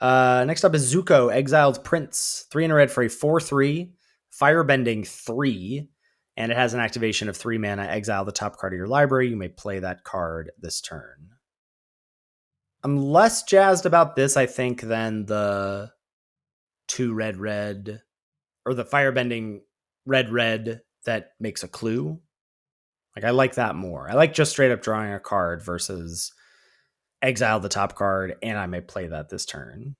Next up is Zuko, Exiled Prince. 3 and a red for a 4/3, firebending 3, and it has an activation of 3 mana. Exile the top card of your library. You may play that card this turn. I'm less jazzed about this, I think, than the 2 red, or the firebending red that makes a clue. I like that more. I like just straight up drawing a card versus exile the top card, and I may play that this turn.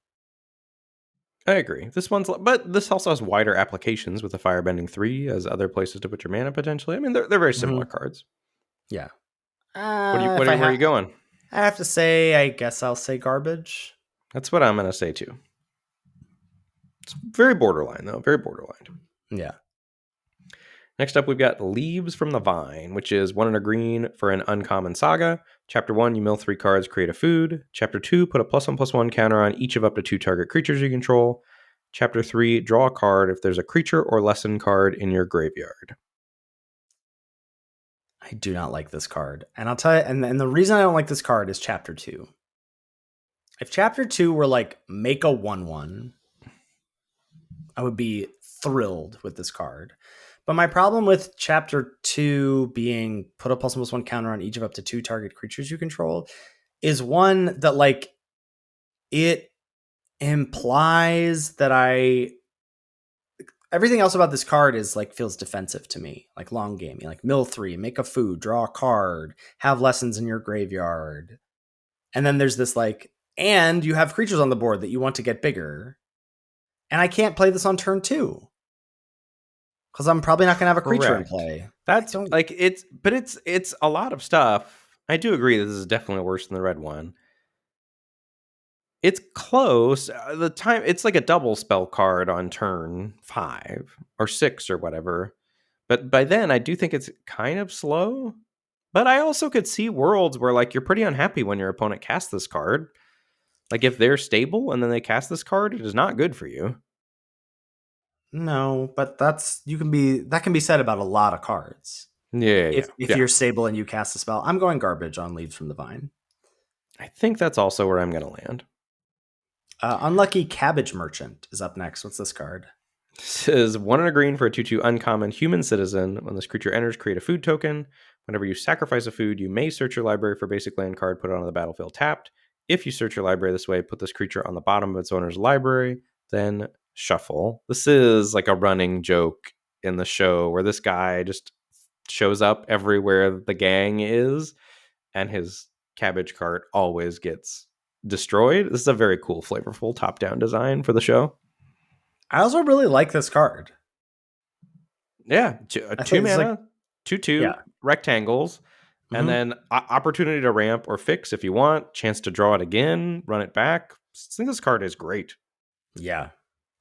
I agree. But this also has wider applications with the Firebending 3 as other places to put your mana potentially. I mean, they're very similar cards. Yeah. Where are you going? I have to say, I guess I'll say garbage. That's what I'm going to say too. It's very borderline, though. Very borderline. Yeah. Next up, we've got Leaves from the Vine, which is 1 and a green for an uncommon saga. Chapter 1, you mill 3 cards, create a food. Chapter 2, put a +1/+1 counter on each of up to 2 target creatures you control. Chapter 3, draw a card if there's a creature or lesson card in your graveyard. I do not like this card. And I'll tell you, and the reason I don't like this card is Chapter 2. If Chapter 2 were make a 1/1, I would be thrilled with this card. But my problem with chapter 2 being put a +1/+1 counter on each of up to 2 target creatures you control is one that like it implies that everything else about this card is like feels defensive to me, like long gamey, like mill 3, make a food, draw a card, have lessons in your graveyard. And then there's this like, and you have creatures on the board that you want to get bigger. And I can't play this on turn 2 because I'm probably not going to have a creature in Correct. play. That's like it's a lot of stuff. I do agree that this is definitely worse than the red one. It's close. It's like a double spell card on turn 5 or 6 or whatever. But by then, I do think it's kind of slow. But I also could see worlds where like you're pretty unhappy when your opponent casts this card. Like if they're stable and then they cast this card, it is not good for you. No, but that can be said about a lot of cards. Yeah. If you're stable and you cast a spell, I'm going garbage on Leaves from the Vine. I think that's also where I'm going to land. Unlucky Cabbage Merchant is up next. What's this card? This is 1 and a green for a 2/2 uncommon human citizen. When this creature enters, create a food token. Whenever you sacrifice a food, you may search your library for basic land card, put it on the battlefield tapped. If you search your library this way, put this creature on the bottom of its owner's library, then shuffle. This is like a running joke in the show where this guy just shows up everywhere the gang is, and his cabbage cart always gets destroyed. This is a very cool, flavorful top-down design for the show. I also really like this card. Yeah, 2 mana, 2/2 rectangles, and then opportunity to ramp or fix if you want. Chance to draw it again, run it back. I think this card is great. Yeah,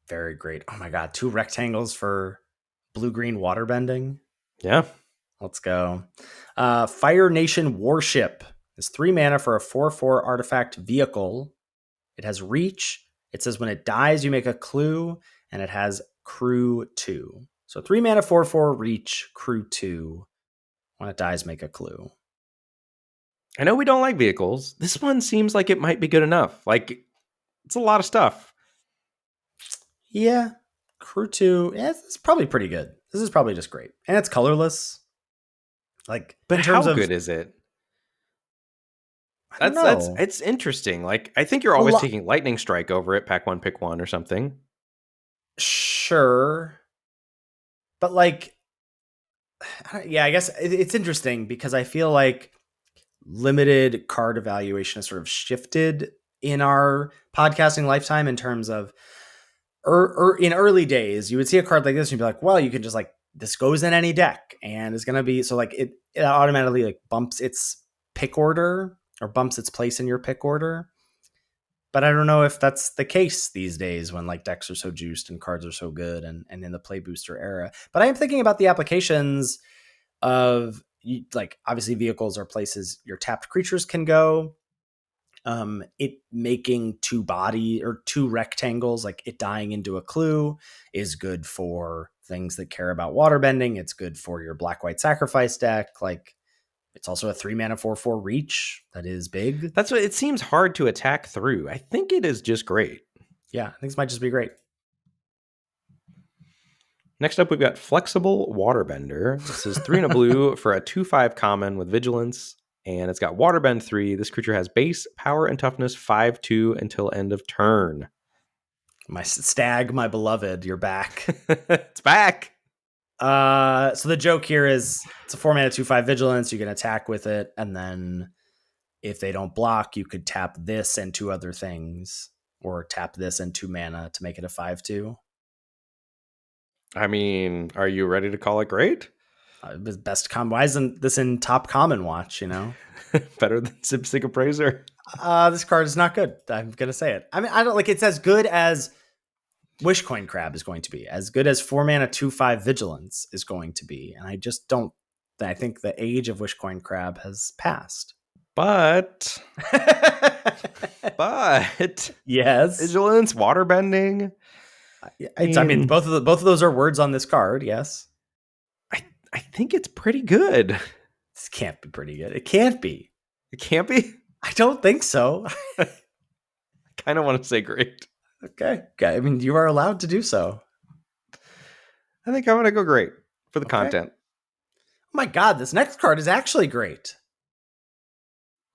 very great. Oh my god, 2 rectangles for blue-green waterbending. Yeah. Let's go. Fire Nation Warship is 3 mana for a 4/4 artifact vehicle. It has reach. It says when it dies, you make a clue, and it has crew 2. So 3 mana, 4/4 reach, crew 2. When it dies, make a clue. I know we don't like vehicles. This one seems like it might be good enough. Like, it's a lot of stuff. Yeah, crew 2. Yeah, it's probably pretty good. This is probably just great. And it's colorless. Like, but how good is it? It's interesting. Like, I think you're always taking Lightning Strike over it, pack 1, pick 1 or something. Sure. But like, yeah, I guess it's interesting because I feel like limited card evaluation has sort of shifted in our podcasting lifetime in terms of in early days, you would see a card like this and you'd be like, well, you can just like, this goes in any deck and it's going to be, so like it automatically like bumps its pick order or bumps its place in your pick order. But I don't know if that's the case these days when like decks are so juiced and cards are so good and in the play booster era. But I am thinking about the applications of like obviously vehicles are places your tapped creatures can go. It making 2 body or 2 rectangles, like it dying into a clue is good for things that care about waterbending. It's good for your black-white sacrifice deck. Like it's also a 3 mana 4/4 reach that is big. That's what it seems hard to attack through. I think it is just great. Yeah, I think this might just be great. Next up, we've got Flexible Waterbender. This is 3 and a blue for a 2/5 common with vigilance, and it's got Waterbend 3. This creature has base, power, and toughness 5/2 until end of turn. My stag, my beloved, you're back. It's back. So the joke here is it's a 4 mana 2/5 vigilance. You can attack with it, and then if they don't block, you could tap this and 2 other things, or tap this and 2 mana to make it a 5/2. I mean, are you ready to call it great? Best common. Why isn't this in top common watch? You know, better than Zipsig Appraiser. This card is not good. I'm gonna say it. I mean, I don't like it's as good as Wishcoin Crab is going to be, as good as 4 mana 2/5 vigilance is going to be, and I just don't. I think the age of Wishcoin Crab has passed. But yes, vigilance, waterbending. I mean, both of those are words on this card. Yes, I think it's pretty good. This can't be pretty good. It can't be. It can't be. I don't think so. I kind of want to say great. Okay. I mean, you are allowed to do so. I think I'm going to go great for the Okay. content. Oh my god, this next card is actually great.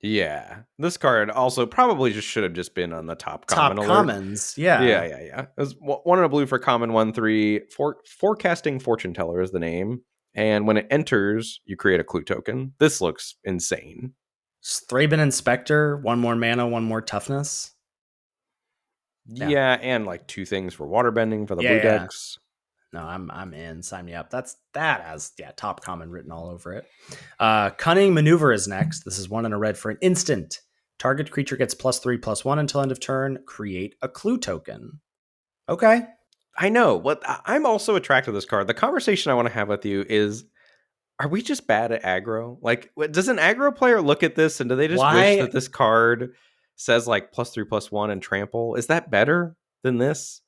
Yeah. This card also probably should have just been on the top common Top alert. commons, yeah. Yeah. It was 1 and a blue for common 1/3. Forecasting Fortune Teller is the name. And when it enters, you create a clue token. This looks insane. Thraben Inspector, 1 more mana, 1 more toughness. Yeah, and like 2 things for waterbending for the blue Yeah. decks. No, I'm in. Sign me up. That has top common written all over it. Cunning Maneuver is next. This is 1 and a red for an instant. Target creature gets +3/+1 until end of turn. Create a clue token. Okay. I know. What I'm also attracted to this card. The conversation I want to have with you is, are we just bad at aggro? Like, does an aggro player look at this and do they just wish that this card says like +3/+1 and trample? Is that better than this?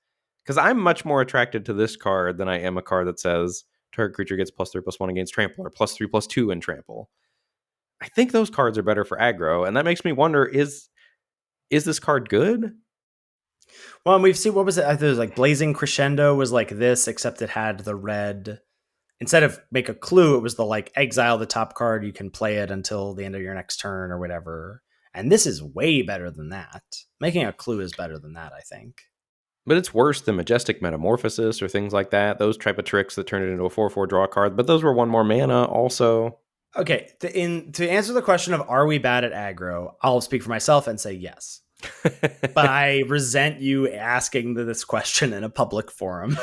Because I'm much more attracted to this card than I am a card that says target creature gets +3/+1 against trample or +3/+2 in trample. I think those cards are better for aggro, and that makes me wonder: is this card good? Well, and we've seen, what was it? I think it was like Blazing Crescendo was like this, except it had the red. Instead of make a clue, it was the like exile the top card. You can play it until the end of your next turn or whatever. And this is way better than that. Making a clue is better than that, I think. But it's worse than Majestic Metamorphosis or things like that. Those type of tricks that turn it into a 4/4 draw card. But those were 1 more mana also. Okay, to answer the question of are we bad at aggro, I'll speak for myself and say yes. But I resent you asking this question in a public forum.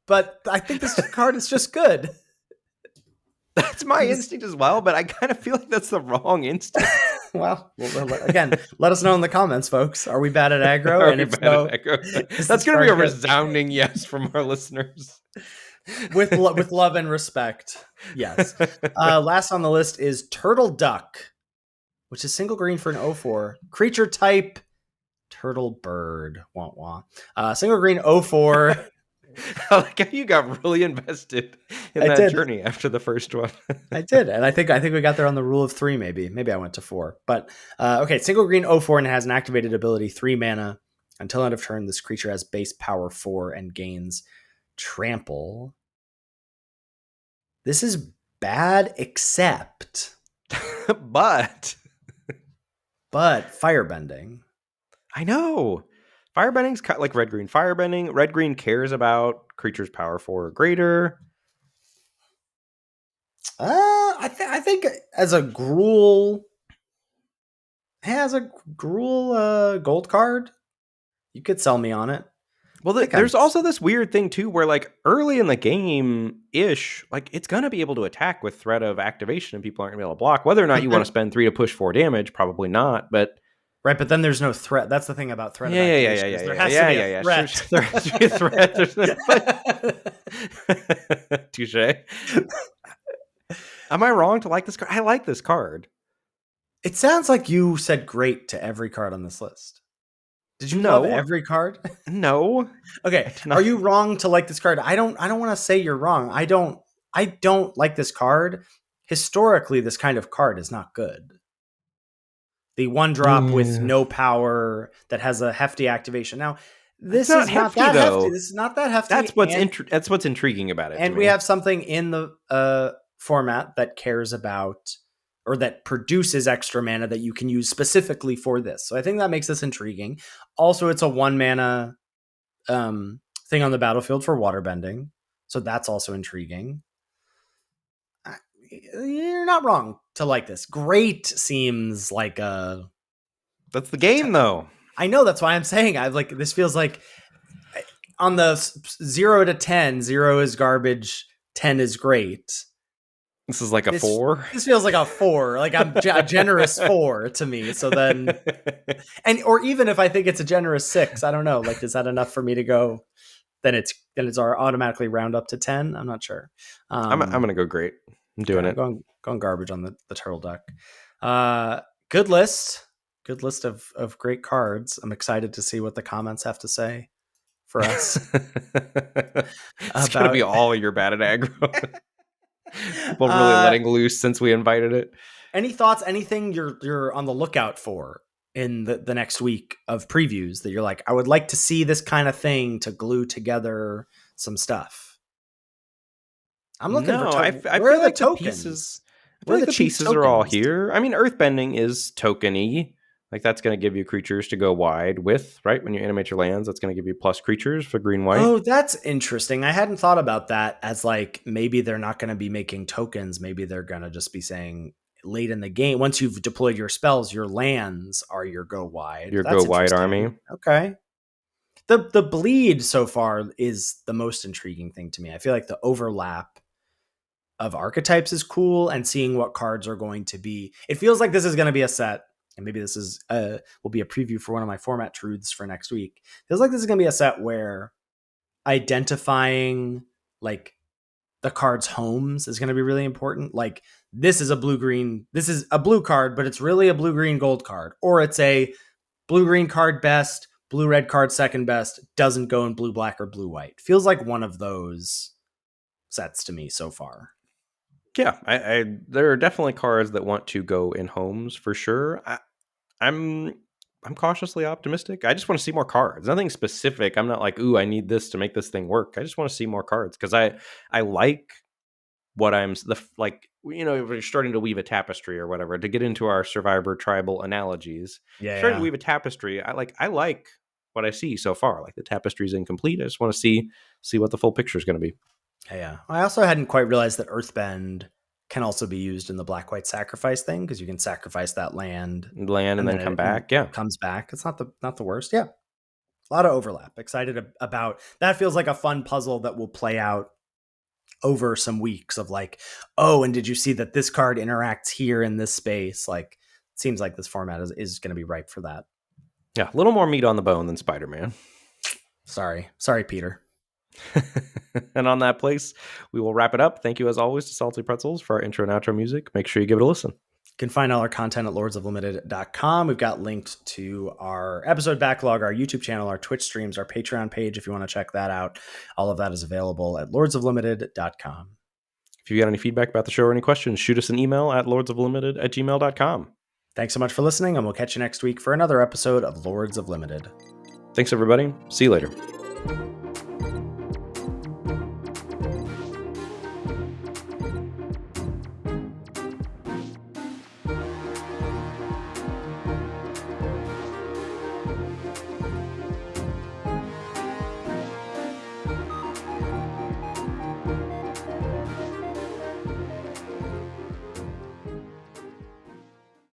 But I think this card is just good. That's my instinct as well, but I kind of feel like that's the wrong instinct. Well, again, let us know in the comments, folks. Are we bad at aggro? And if so, that's going to be a resounding yes from our listeners. With love and respect, yes. Last on the list is Turtle Duck, which is single green for an 0/4. Creature type, Turtle Bird. Wah, wah. Single green 0/4. I like how you got really invested in that journey after the first one. I did, and I think we got there on the rule of 3. Maybe I went to 4, but okay. Single green 0/4 and has an activated ability, 3 mana. Until end of turn, this creature has base power 4 and gains trample. This is bad, except but firebending. I know. Firebending's like red-green firebending. Red-green cares about creatures power 4 or greater. I think as a Gruul gold card, you could sell me on it. Well, there's also this weird thing too, where like early in the game-ish, like it's gonna be able to attack with threat of activation, and people aren't gonna be able to block. Whether or not you want to spend 3 to push 4 damage, probably not. But right, but then there's no threat. That's the thing about threat. Yeah. There has to be a threat. There has to be a threat. Touche. Am I wrong to like this card? I like this card. It sounds like you said great to every card on this list. Did you love every card? No. Okay. Are you wrong to like this card? I don't want to say you're wrong. I don't like this card. Historically, this kind of card is not good. The 1-drop with no power that has a hefty activation. Now, this is not that hefty. This is not that hefty. That's what's intriguing about it. And we have something in the format that cares about, or that produces extra mana that you can use specifically for this. So I think that makes this intriguing. Also, it's a 1 mana thing on the battlefield for waterbending. So that's also intriguing. You're not wrong to like this. Great seems like a... That's the game, though. I know, that's why I'm saying this feels like on the 0 to 10, 0 is garbage, 10 is great. This is like a 4. This feels like a 4, like a generous 4 to me. So then, or even if I think it's a generous 6, I don't know. Like, is that enough for me to go? Then it's automatically round up to 10. I'm not sure. I'm gonna go great. I'm doing it. Going garbage on the Turtle Duck. Good list of great cards. I'm excited to see what the comments have to say for us. It's gonna be all your bad at aggro. People really letting loose since we invited it. Any thoughts? Anything you're on the lookout for in the next week of previews that you're like, I would like to see this kind of thing to glue together some stuff? I'm looking for No, tokens. I Where feel are the like the pieces. tokens? I feel Where are like the the cheap pieces are all tokens? here. I mean, earthbending is tokeny. Like that's going to give you creatures to go wide with, right? When you animate your lands, that's going to give you plus creatures for green white. Oh, that's interesting. I hadn't thought about that as like maybe they're not going to be making tokens. Maybe they're going to just be saying late in the game, once you've deployed your spells, your lands are your go wide. Your go That's wide interesting. army. Okay. The bleed so far is the most intriguing thing to me. I feel like the overlap of archetypes is cool, and seeing what cards are going to be. It feels like this is going to be a set, and maybe this is will be a preview for one of my format truths for next week. Feels like this is going to be a set where identifying like the card's homes is going to be really important. Like this is a blue card, but it's really a blue green gold card, or it's a blue green card best, blue red card second best, doesn't go in blue black or blue white. Feels like one of those sets to me so far. Yeah, I there are definitely cards that want to go in homes for sure. I'm I'm cautiously optimistic. I just want to see more cards. Nothing specific. I'm not like, ooh, I need this to make this thing work. I just want to see more cards because I like what I'm like. You know, if we're starting to weave a tapestry or whatever to get into our Survivor tribal analogies. Starting to Yeah. weave a tapestry. I like what I see so far. Like the tapestry is incomplete. I just want to see what the full picture is going to be. Yeah. I also hadn't quite realized that Earthbend can also be used in the black white sacrifice thing, because you can sacrifice that land Land and and then then come it back. Yeah. comes back. It's not the worst. Yeah. A lot of overlap. Excited about that. Feels like a fun puzzle that will play out over some weeks of like, oh, and did you see that this card interacts here in this space? Like, it seems like this format is going to be ripe for that. Yeah. A little more meat on the bone than Spider-Man. Sorry, Peter. And on that place, we will wrap it up. Thank you, as always, to Salty Pretzels for our intro and outro music. Make sure you give it a listen. You can find all our content at lordsoflimited.com. We've got linked to our episode backlog, our YouTube channel, our Twitch streams, our Patreon page if you want to check that out. All of that is available at lordsoflimited.com. If you got any feedback about the show or any questions, shoot us an email at lordsoflimited@gmail.com. Thanks so much for listening, and we'll catch you next week for another episode of Lords of Limited. Thanks, everybody. See you later.